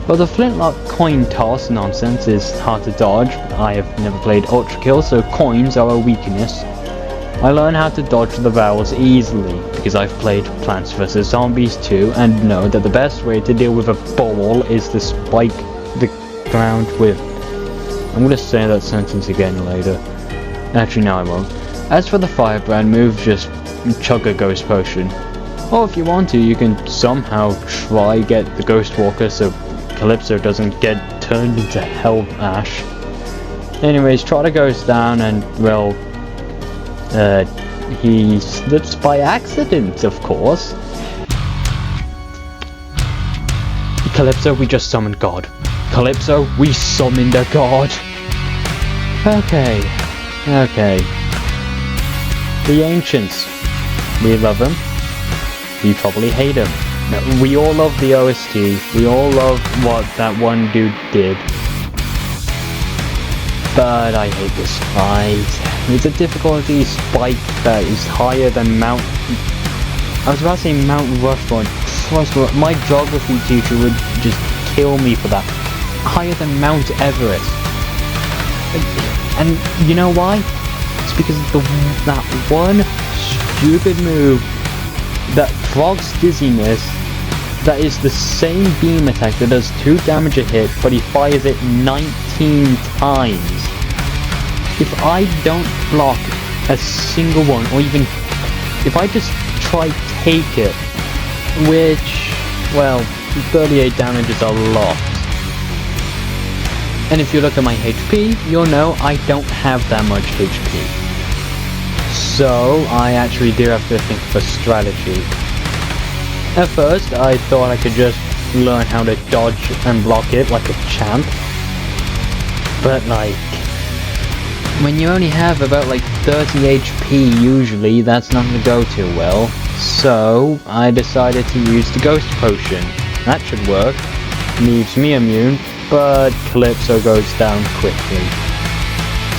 But the flintlock coin toss nonsense is hard to dodge. I have never played Ultra Kill, so coins are a weakness. I learned how to dodge the barrels easily because I've played Plants vs Zombies 2 and know that the best way to deal with a ball is to spike the ground with... I'm gonna say that sentence again later. Actually, no I won't. As for the firebrand move, just chug a ghost potion. Or if you want to, you can somehow try get the ghost walker so Calypso doesn't get turned into hell ash. Anyways, Trotter goes down and, well, he slips by accident, of course. Calypso, we just summoned God. Calypso, we summoned a god. Okay. The Ancients. We love them. We probably hate them. No, we all love the OST. We all love what that one dude did. But I hate this fight. It's a difficulty spike that is higher than Mount... I was about to say Mount Rushmore. My geography teacher would just kill me for that. Higher than Mount Everest. And you know why? It's because of that one stupid move that procs dizziness, that is the same beam attack that does 2 damage a hit, but he fires it 19 times. If I don't block a single one, or even if I just try take it, which, well, 38 damage is a lot. And if you look at my HP, you'll know I don't have that much HP. So I actually do have to think of a strategy. At first, I thought I could just learn how to dodge and block it like a champ. But like, when you only have about like 30 HP usually, that's not going to go too well. So I decided to use the Ghost Potion. That should work. Leaves me immune, but Calypso goes down quickly.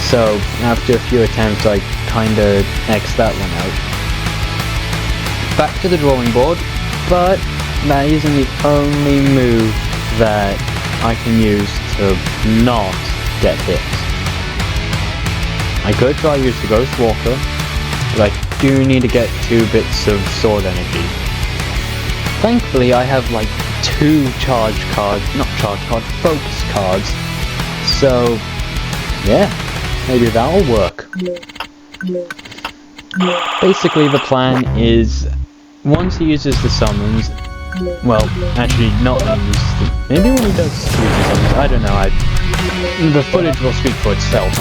So after a few attempts I kinda X'd that one out. Back to the drawing board, but that isn't the only move that I can use to not get hit. I could try use the Ghost Walker, but I do need to get 2 bits of sword energy. Thankfully I have like 2 focus cards, so yeah, maybe that'll work. Basically the plan is, once he uses the summons, well, actually not when he uses the, maybe when he does use the summons, I don't know, the footage will speak for itself.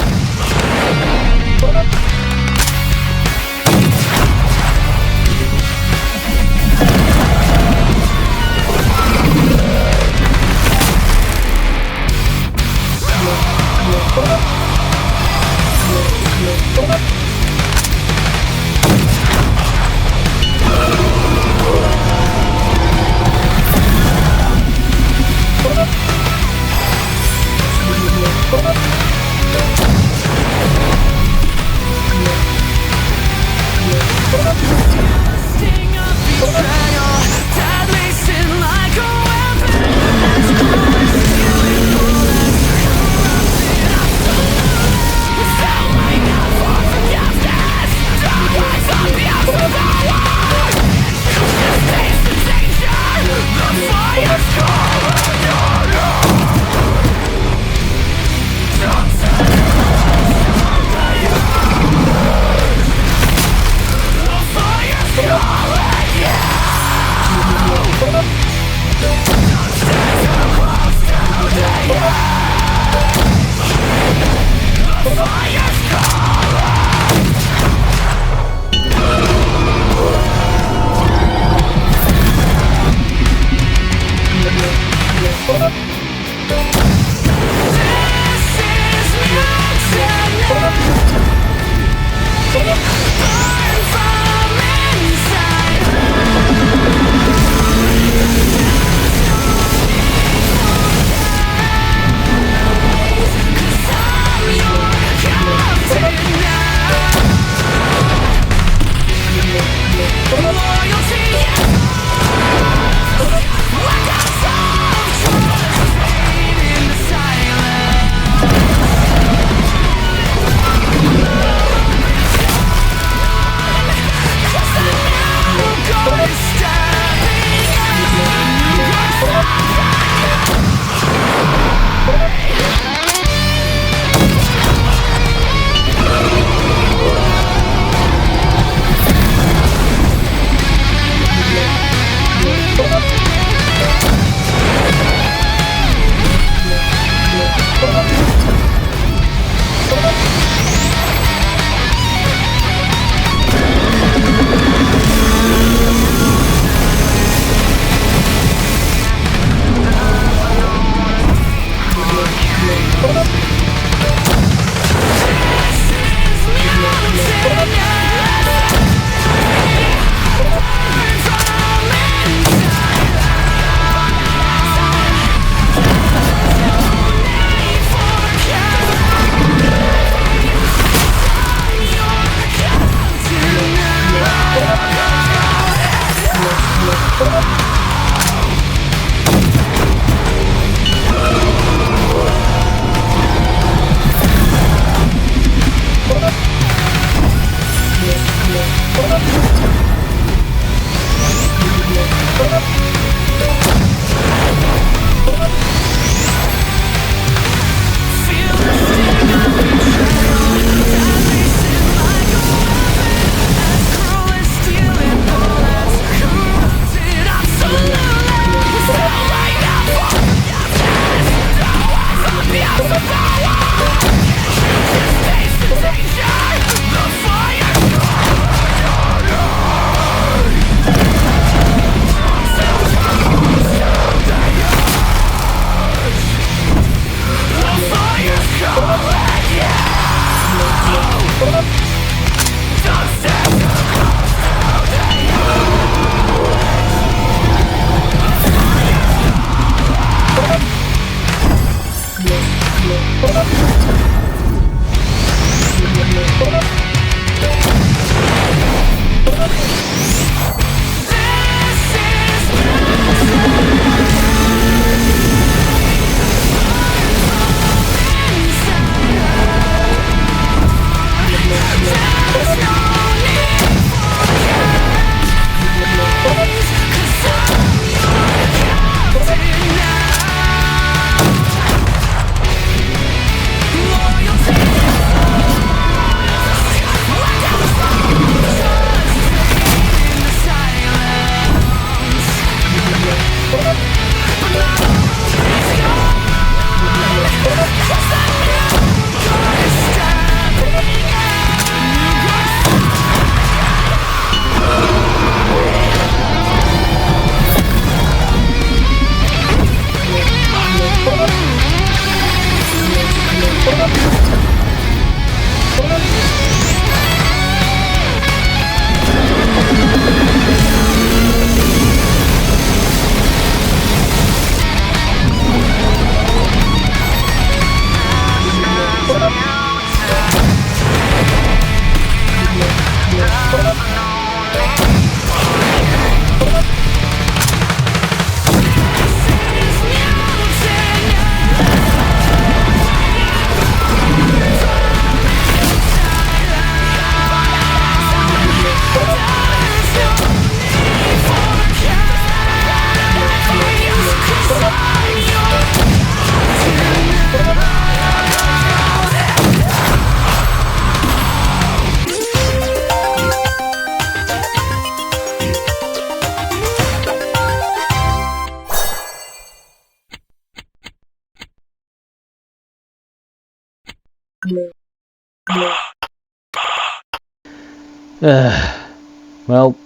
Well,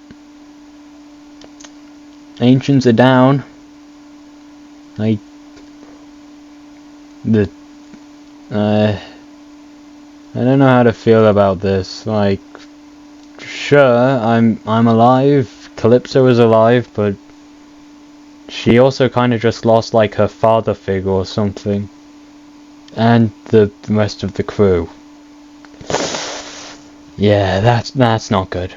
ancients are down. I don't know how to feel about this. Like, sure, I'm alive. Calypso is alive, but she also kind of just lost like her father figure or something, and the rest of the crew. Yeah, that's not good.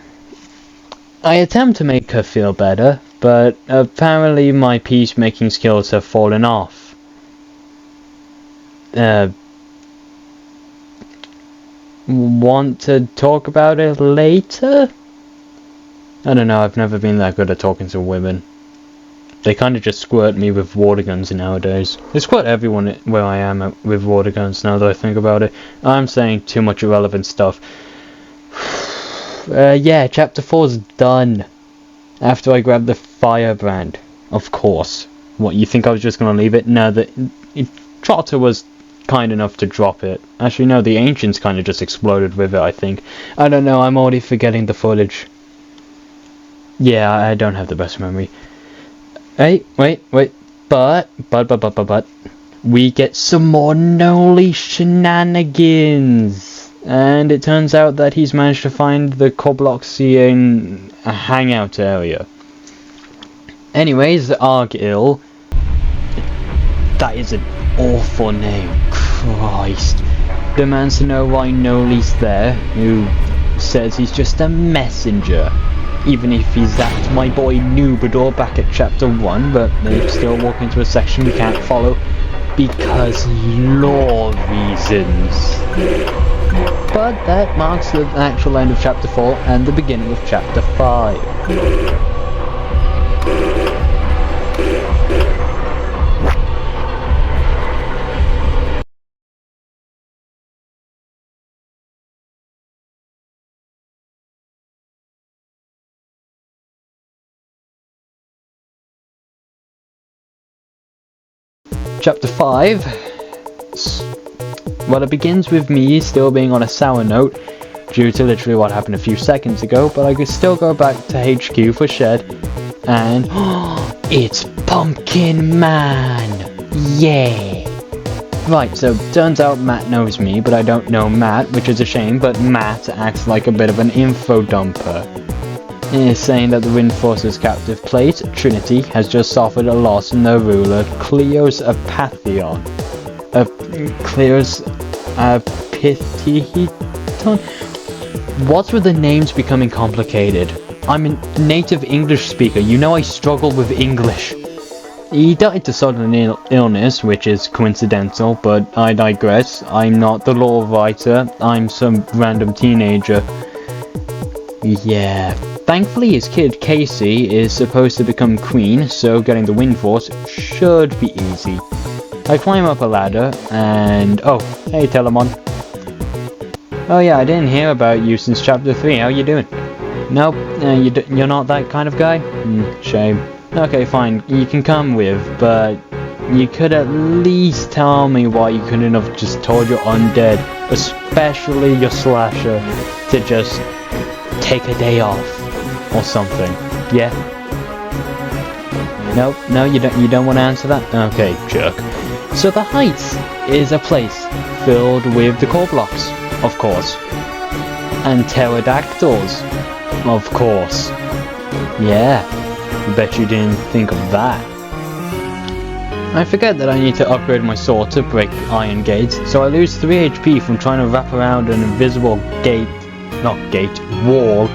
I attempt to make her feel better, but apparently my peacemaking skills have fallen off. Want to talk about it later? I don't know, I've never been that good at talking to women. They kind of just squirt me with water guns nowadays. They squirt everyone where I am with water guns now that I think about it. I'm saying too much irrelevant stuff. Yeah, chapter 4's done. After I grabbed the firebrand. Of course. What, you think I was just gonna leave it? No, Trotter was kind enough to drop it. Actually, no, the ancients kind of just exploded with it, I think. I don't know, I'm already forgetting the footage. Yeah, I don't have the best memory. Hey, wait. But. We get some more Noli shenanigans. And it turns out that he's managed to find the Kobloxian hangout area. Anyways, Argyll. That is an awful name. Christ. Demands to know why Noli's there, who says he's just a messenger. Even if he's that my boy Noobador back at chapter 1, but they still walk into a section we can't follow because law reasons. But that marks the actual end of chapter 4 and the beginning of chapter 5. Chapter 5, well, it begins with me still being on a sour note due to literally what happened a few seconds ago, but I could still go back to HQ for Shed, and it's Pumpkin Man! Yeah! Right, so turns out Matt knows me, but I don't know Matt, which is a shame, but Matt acts like a bit of an info dumper. Is saying that the Windforce's captive plate, Trinity, has just suffered a loss in their ruler, Cleo's Apathion. Cleo's Apathion? What's with the names becoming complicated? I'm a native English speaker, you know I struggle with English. He died to sudden illness, which is coincidental, but I digress. I'm not the law writer, I'm some random teenager. Yeah. Thankfully his kid Casey is supposed to become queen, so getting the wind force should be easy. I climb up a ladder and... oh, hey Telemon. Oh yeah, I didn't hear about you since chapter 3, how you doing? Nope, you're not that kind of guy? Shame. Okay, fine, you can come with, but you could at least tell me why you couldn't have just told your undead, especially your slasher, to just take a day off. Or something. Yeah? No, you don't want to answer that? Okay, jerk. So the Heights is a place filled with the core blocks, of course. And pterodactyls, of course. Yeah, bet you didn't think of that. I forget that I need to upgrade my sword to break iron gates, so I lose 3 HP from trying to wrap around an invisible wall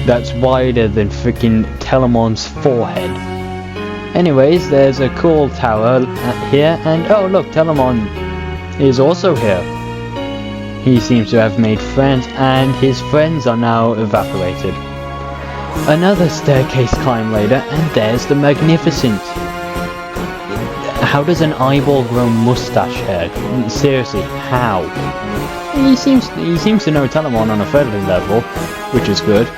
that's wider than freaking Telemon's forehead. Anyways, there's a cool tower here, and oh look, Telemon is also here. He seems to have made friends, and his friends are now evaporated. Another staircase climb later, and there's the Magnificent. How does an eyeball grow mustache hair? Seriously, how? He seems to know Telemon on a friendly level, which is good.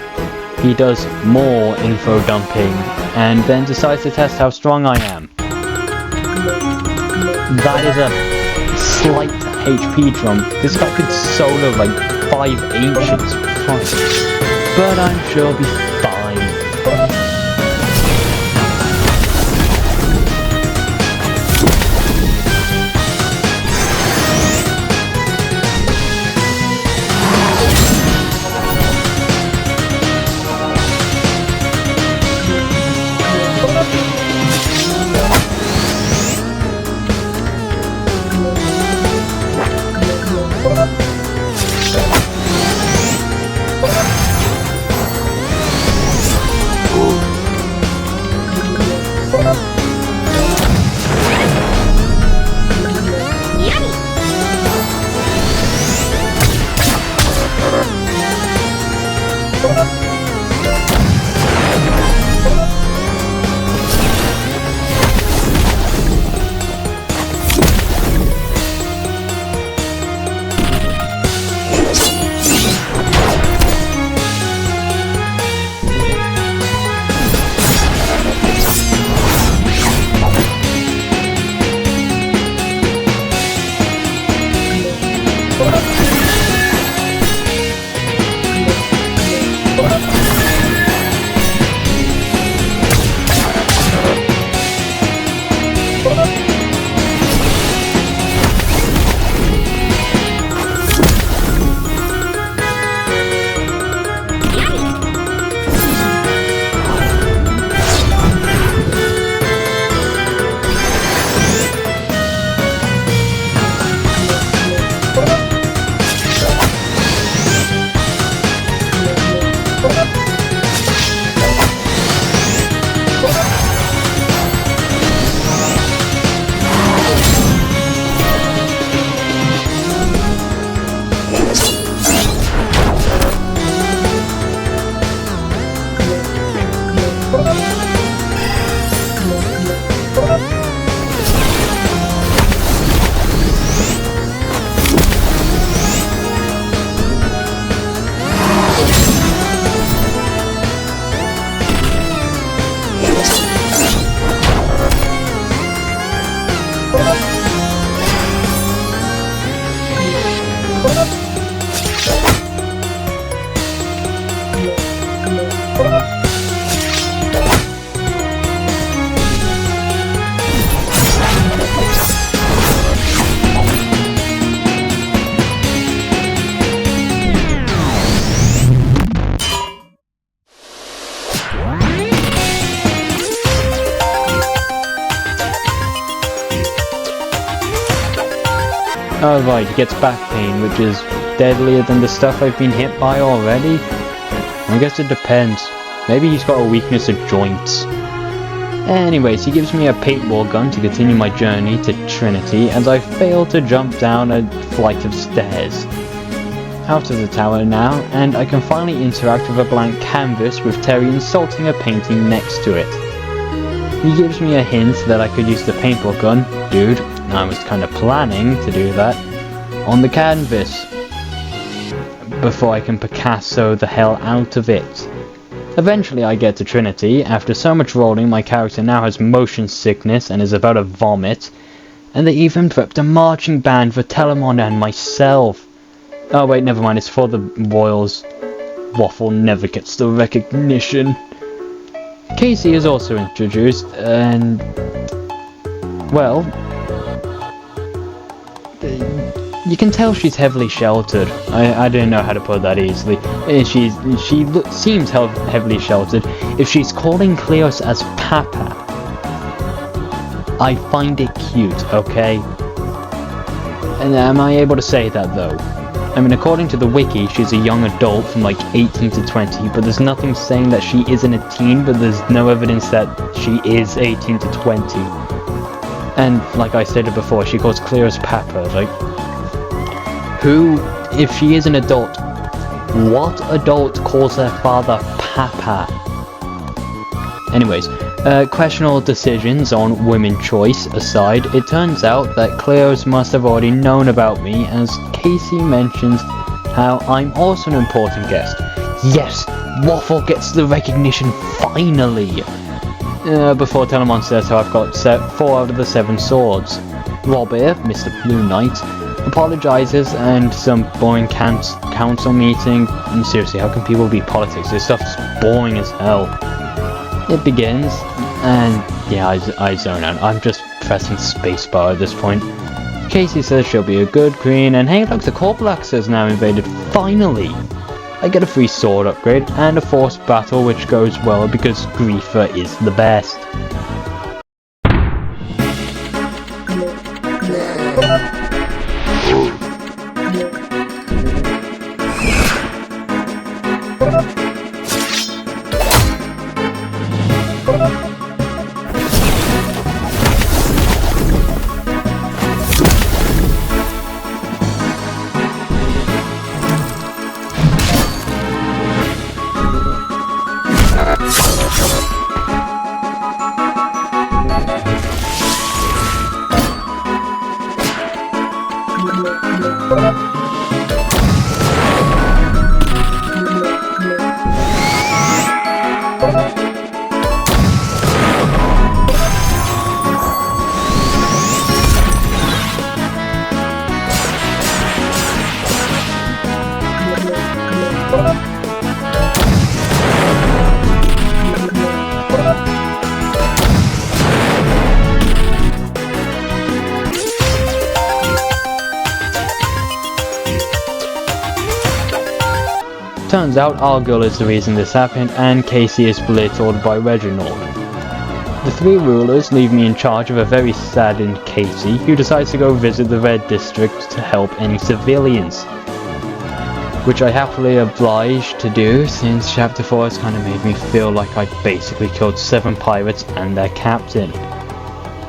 He does more info dumping, and then decides to test how strong I am. That is a slight HP drum. This guy could solo like 5 ancients. But I'm sure I'll be fine. Oh right, he gets back pain, which is deadlier than the stuff I've been hit by already? I guess it depends. Maybe he's got a weakness to joints. Anyways, he gives me a paintball gun to continue my journey to Trinity, as I fail to jump down a flight of stairs. Out of the tower now, and I can finally interact with a blank canvas with Terry insulting a painting next to it. He gives me a hint that I could use the paintball gun, dude, I was kind of planning to do that, on the canvas, before I can Picasso the hell out of it. Eventually I get to Trinity. After so much rolling, my character now has motion sickness and is about to vomit, and they even prepped a marching band for Telemon and myself. Oh wait, never mind, it's for the Royals. Waffle never gets the recognition. Casey is also introduced, and well, you can tell she's heavily sheltered. I don't know how to put that easily. She seems heavily sheltered. If she's calling Cleos as Papa, I find it cute, okay? And am I able to say that though? I mean, according to the wiki, she's a young adult from like 18 to 20, but there's nothing saying that she isn't a teen, but there's no evidence that she is 18 to 20. And like I said before, she calls Cleos Papa, like, who, if she is an adult, what adult calls their father Papa? Anyways, questionable decisions on women choice aside, it turns out that Cleos must have already known about me, as Casey mentions how I'm also an important guest. Yes, Waffle gets the recognition finally! Before Telemon says how I've got 4 out of the 7 swords. Robert, Mr. Blue Knight, apologizes, and some boring council meeting. And seriously, how can people be politics? This stuff's boring as hell. It begins, and yeah, I zone out. I'm just pressing spacebar at this point. Casey says she'll be a good queen, and hey look, the Corpulax has now invaded, finally! I get a free sword upgrade, and a forced battle, which goes well because Griefer is the best. Turns out Argyll is the reason this happened, and Casey is belittled by Reginald. The three rulers leave me in charge of a very saddened Casey, who decides to go visit the Red District to help any civilians. Which I happily obliged to do, since Chapter 4 has kind of made me feel like I basically killed 7 pirates and their captain.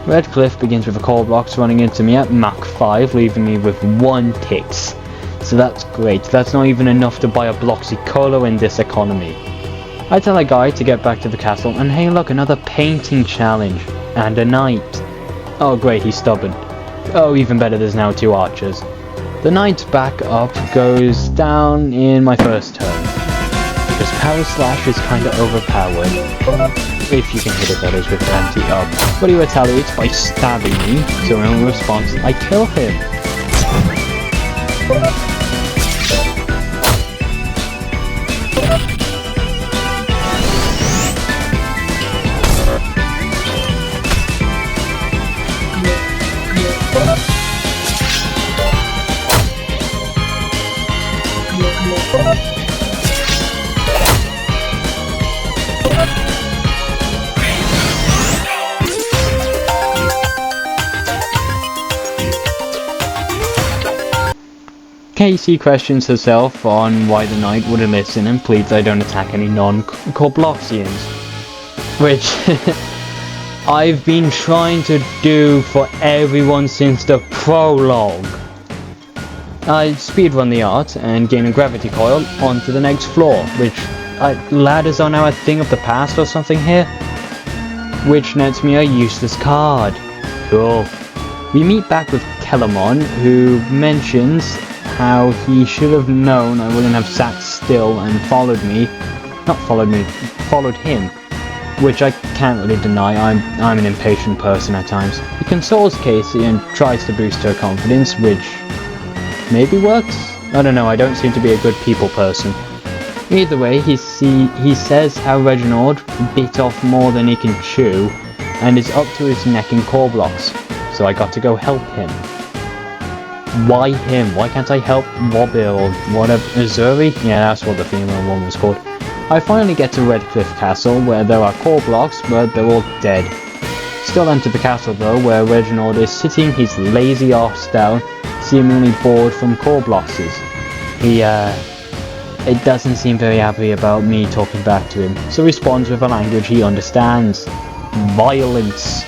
Redcliffe begins with a call box running into me at Mach 5, leaving me with 1 ticks. So that's great, that's not even enough to buy a Bloxy Cola in this economy. I tell a guy to get back to the castle, and hey look, another painting challenge. And a knight. Oh great, he's stubborn. Oh, even better, there's now 2 archers. The knight's back up goes down in my first turn. Because Power Slash is kinda overpowered. If you can hit it, that is, with anti-up. But he retaliates by stabbing me, so in response, I kill him. Casey questions herself on why the knight wouldn't listen and pleads I don't attack any non-Corbloxians. Which I've been trying to do for everyone since the prologue. I speedrun the art and gain a gravity coil onto the next floor, which ladders are now a thing of the past or something here. Which nets me a useless card. Cool. We meet back with Kellermon, who mentions how he should have known I wouldn't have sat still and followed him, which I can't really deny. I'm an impatient person at times. He consoles Casey and tries to boost her confidence, which maybe works? I don't know, I don't seem to be a good people person. Either way, he says how Reginald bit off more than he can chew and is up to his neck in core blocks, so I got to go help him. Why him? Why can't I help Wobble or whatever? Azuri? Yeah, that's what the female one was called. I finally get to Redcliffe Castle, where there are core blocks, but they're all dead. Still enter the castle though, where Reginald is sitting his lazy arse down, seemingly bored from core blocks. It doesn't seem very happy about me talking back to him, so responds with a language he understands. Violence.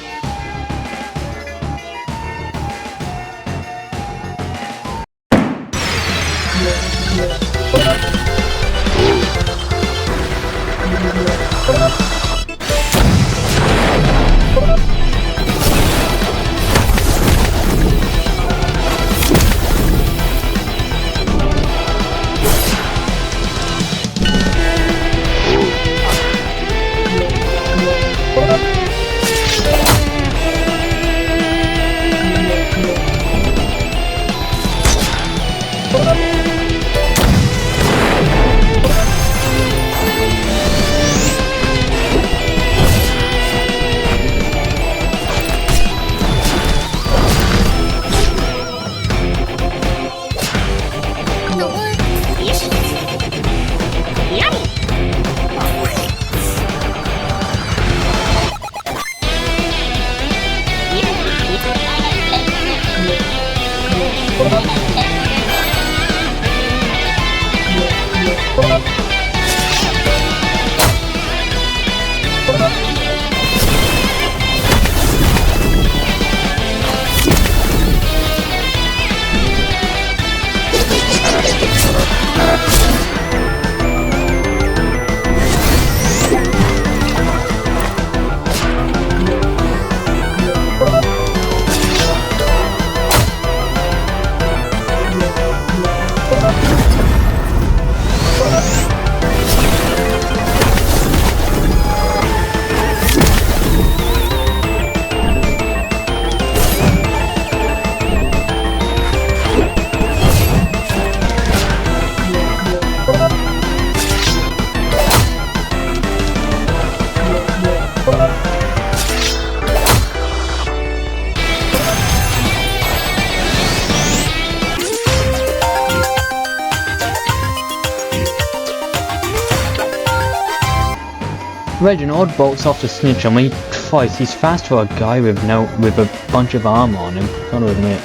Reginald bolts off to snitch on me twice. He's fast for a guy with a bunch of armor on him, gotta admit.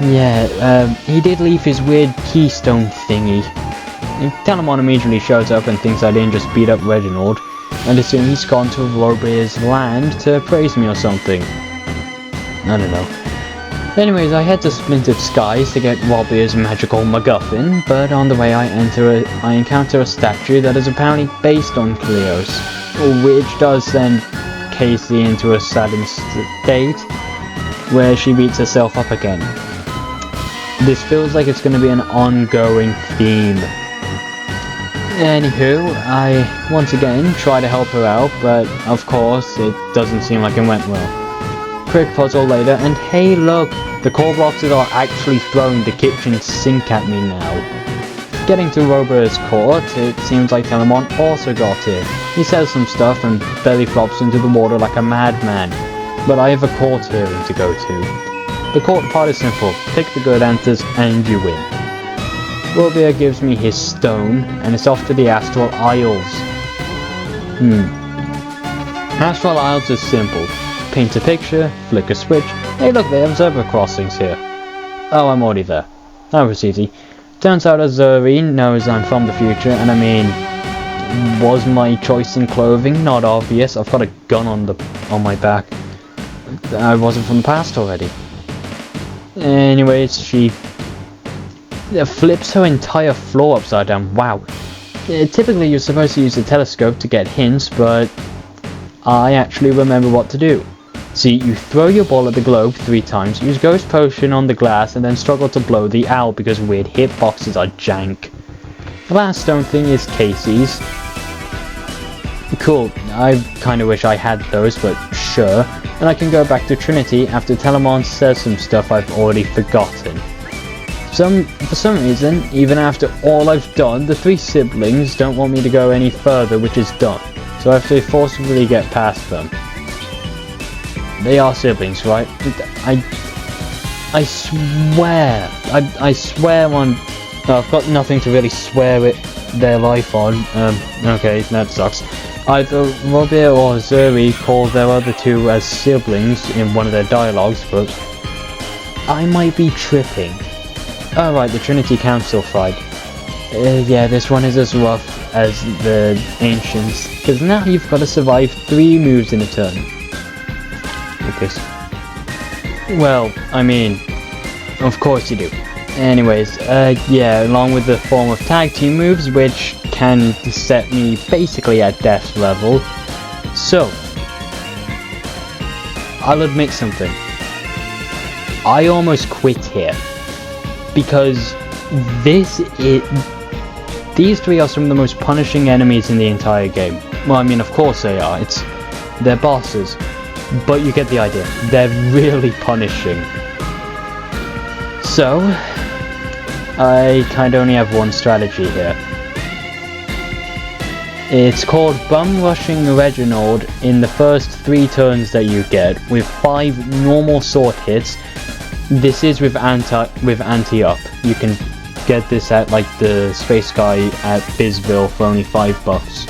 Yeah, he did leave his weird keystone thingy. Telemon immediately shows up and thinks I didn't just beat up Reginald, and assume he's gone to Robear's land to praise me or something. I don't know. Anyways, I head to Splintered Skies to get Robear's magical MacGuffin, but on the way I encounter a statue that is apparently based on Cleo's, which does send Casey into a saddened state, where she beats herself up again. This feels like it's going to be an ongoing theme. Anywho, I once again try to help her out, but of course it doesn't seem like it went well. Quick puzzle later, and hey look, the core boxes are actually throwing the kitchen sink at me now. Getting to Robert's court, it seems like Telemon also got here. He says some stuff and belly flops into the water like a madman, but I have a court hearing to go to. The court part is simple, pick the good answers and you win. Robert gives me his stone, and it's off to the Astral Isles. Astral Isles is simple. Paint a picture, flick a switch. Hey look, they have zebra crossings here. Oh, I'm already there. That was easy. Turns out Azuri knows I'm from the future, and I mean, was my choice in clothing not obvious? I've got a gun on my back. I wasn't from the past already. Anyways, she flips her entire floor upside down. Wow. Typically you're supposed to use a telescope to get hints, but I actually remember what to do. See, you throw your ball at the globe 3 times, use Ghost Potion on the glass, and then struggle to blow the owl because weird hitboxes are jank. The last stone thing is Casey's. Cool, I kinda wish I had those, but sure. And I can go back to Trinity after Telemon says some stuff I've already forgotten. For some reason, even after all I've done, the 3 siblings don't want me to go any further, which is done. So I have to forcibly get past them. They are siblings, right? I swear. I swear on... I've got nothing to really swear their life on. Okay, that sucks. Either Robert or Zuri call their other 2 as siblings in one of their dialogues, but I might be tripping. Alright, the Trinity Council fight. Yeah, this one is as rough as the Ancients, because now you've got to survive 3 moves in a turn. Lucas. Well, I mean, of course you do. Anyways, yeah, along with the form of tag team moves, which can set me basically at death level. So, I'll admit something. I almost quit here. Because these 3 are some of the most punishing enemies in the entire game. Well, I mean, of course they are. They're bosses. But you get the idea. They're really punishing. So, I kind of only have one strategy here. It's called Bum Rushing Reginald in the first 3 turns that you get, with 5 normal sword hits. This is with anti-up. You can get this at like the Space Guy at Bizville for only $5.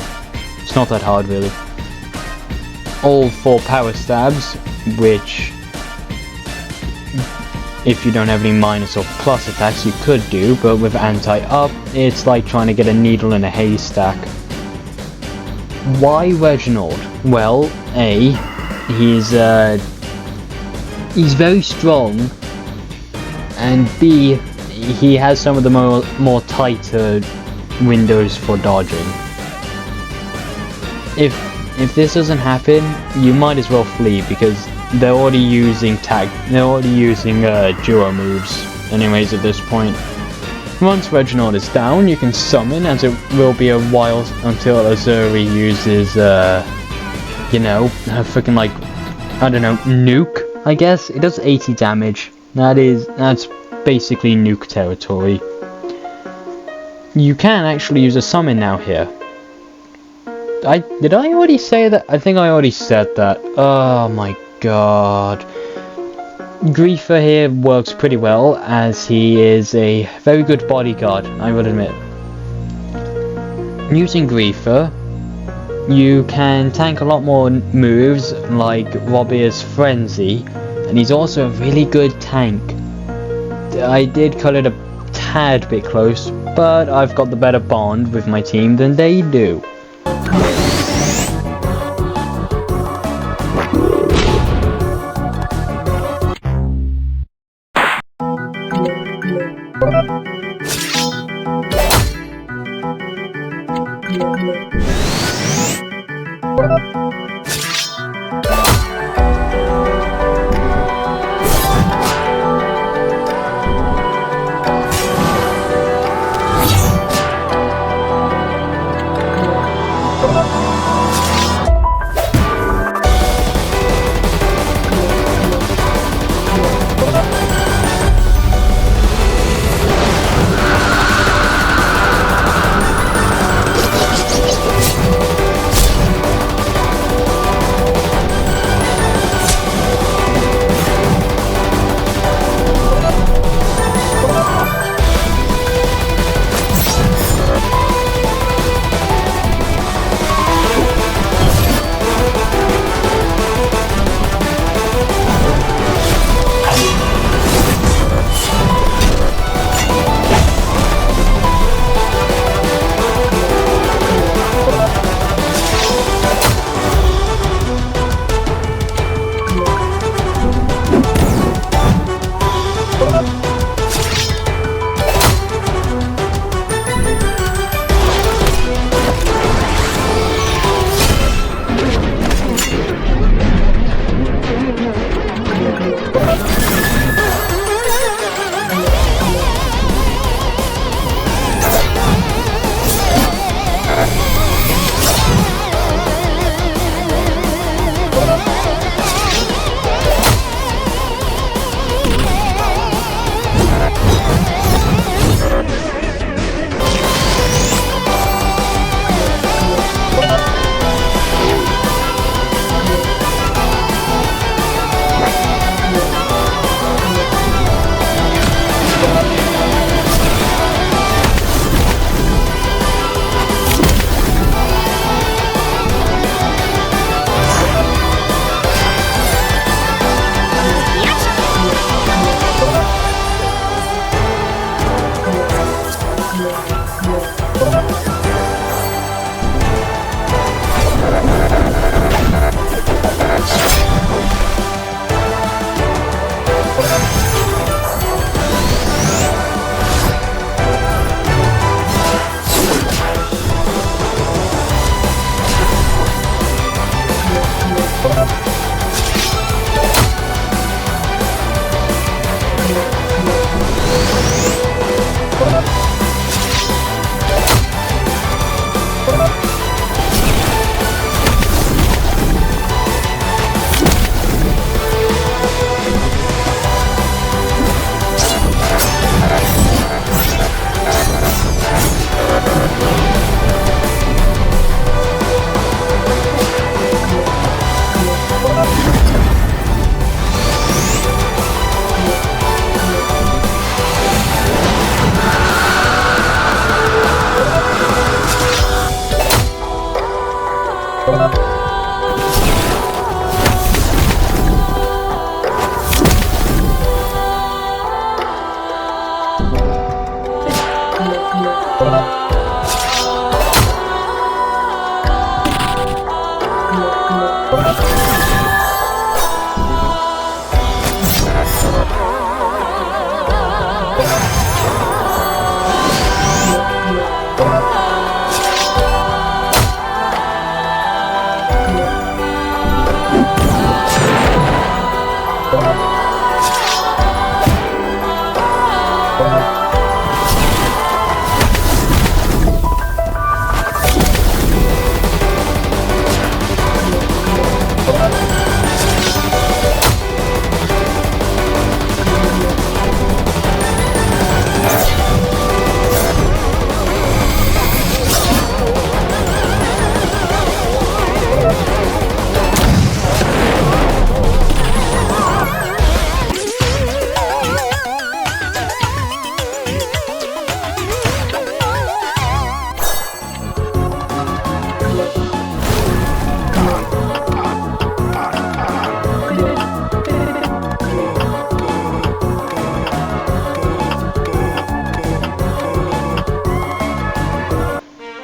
It's not that hard really. All 4 power stabs, which if you don't have any minus or plus attacks you could do, but with anti-up, it's like trying to get a needle in a haystack. Why Reginald? Well, A, he's very strong, and B, he has some of the more tighter windows for dodging. If this doesn't happen, you might as well flee, because they're already using duo moves anyways at this point. Once Reginald is down, you can summon, as it will be a while until Azuri uses you know, freaking, like, I don't know, nuke, I guess. It does 80 damage. That's basically nuke territory. You can actually use a summon now here. Did I already say that? I think I already said that. Oh my god. Griefer here works pretty well, as he is a very good bodyguard, I will admit. Using Griefer, you can tank a lot more moves, like Robbier's Frenzy, and he's also a really good tank. I did cut it a tad bit close, but I've got the better bond with my team than they do.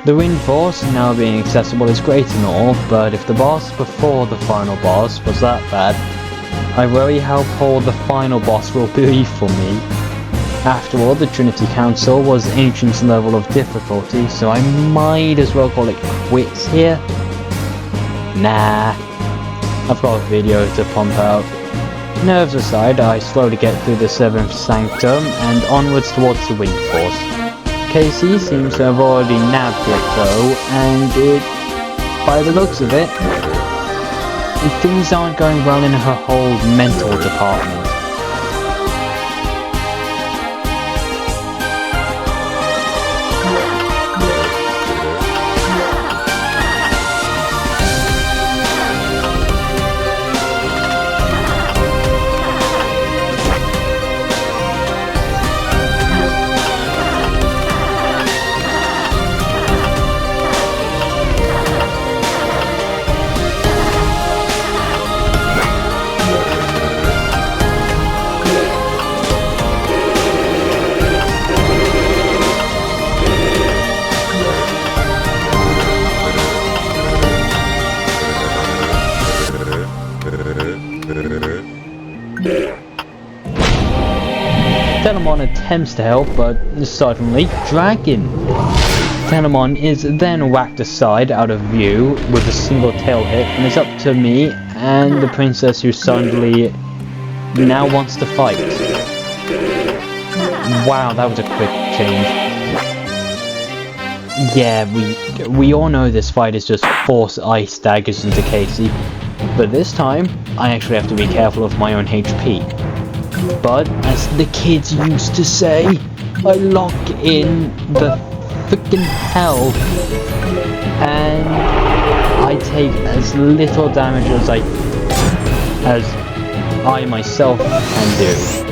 The wind force now being accessible is great and all, but if the boss before the final boss was that bad, I worry how poor the final boss will be for me. After all, the Trinity Council was Ancient's level of difficulty, so I might as well call it quits here. Nah, I've got a video to pump out. Nerves aside, I slowly get through the 7th Sanctum and onwards towards the Wind Force. Casey seems to have already nabbed it though, and by the looks of it, things aren't going well in her whole mental department. Telemon attempts to help, but suddenly, Dragon! Telemon is then whacked aside out of view with a single tail hit, and it's up to me and the princess who suddenly now wants to fight. Wow, that was a quick change. Yeah, we all know this fight is just force ice daggers into Casey, but this time I actually have to be careful of my own HP. But, as the kids used to say, I lock in the frickin' hell and I take as little damage as I myself can do.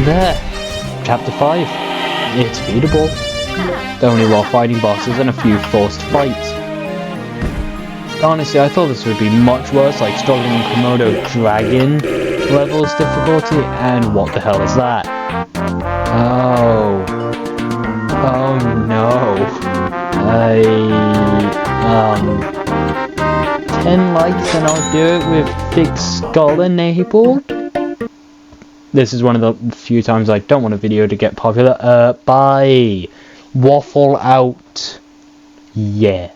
there. Chapter 5. It's beatable. Only while fighting bosses and a few forced fights. Honestly, I thought this would be much worse, like struggling in Komodo Dragon levels difficulty, and what the hell is that? Oh no. 10 likes and I'll do it with thick skull enabled. This is one of the few times I don't want a video to get popular. Bye. Waffle out. Yeah.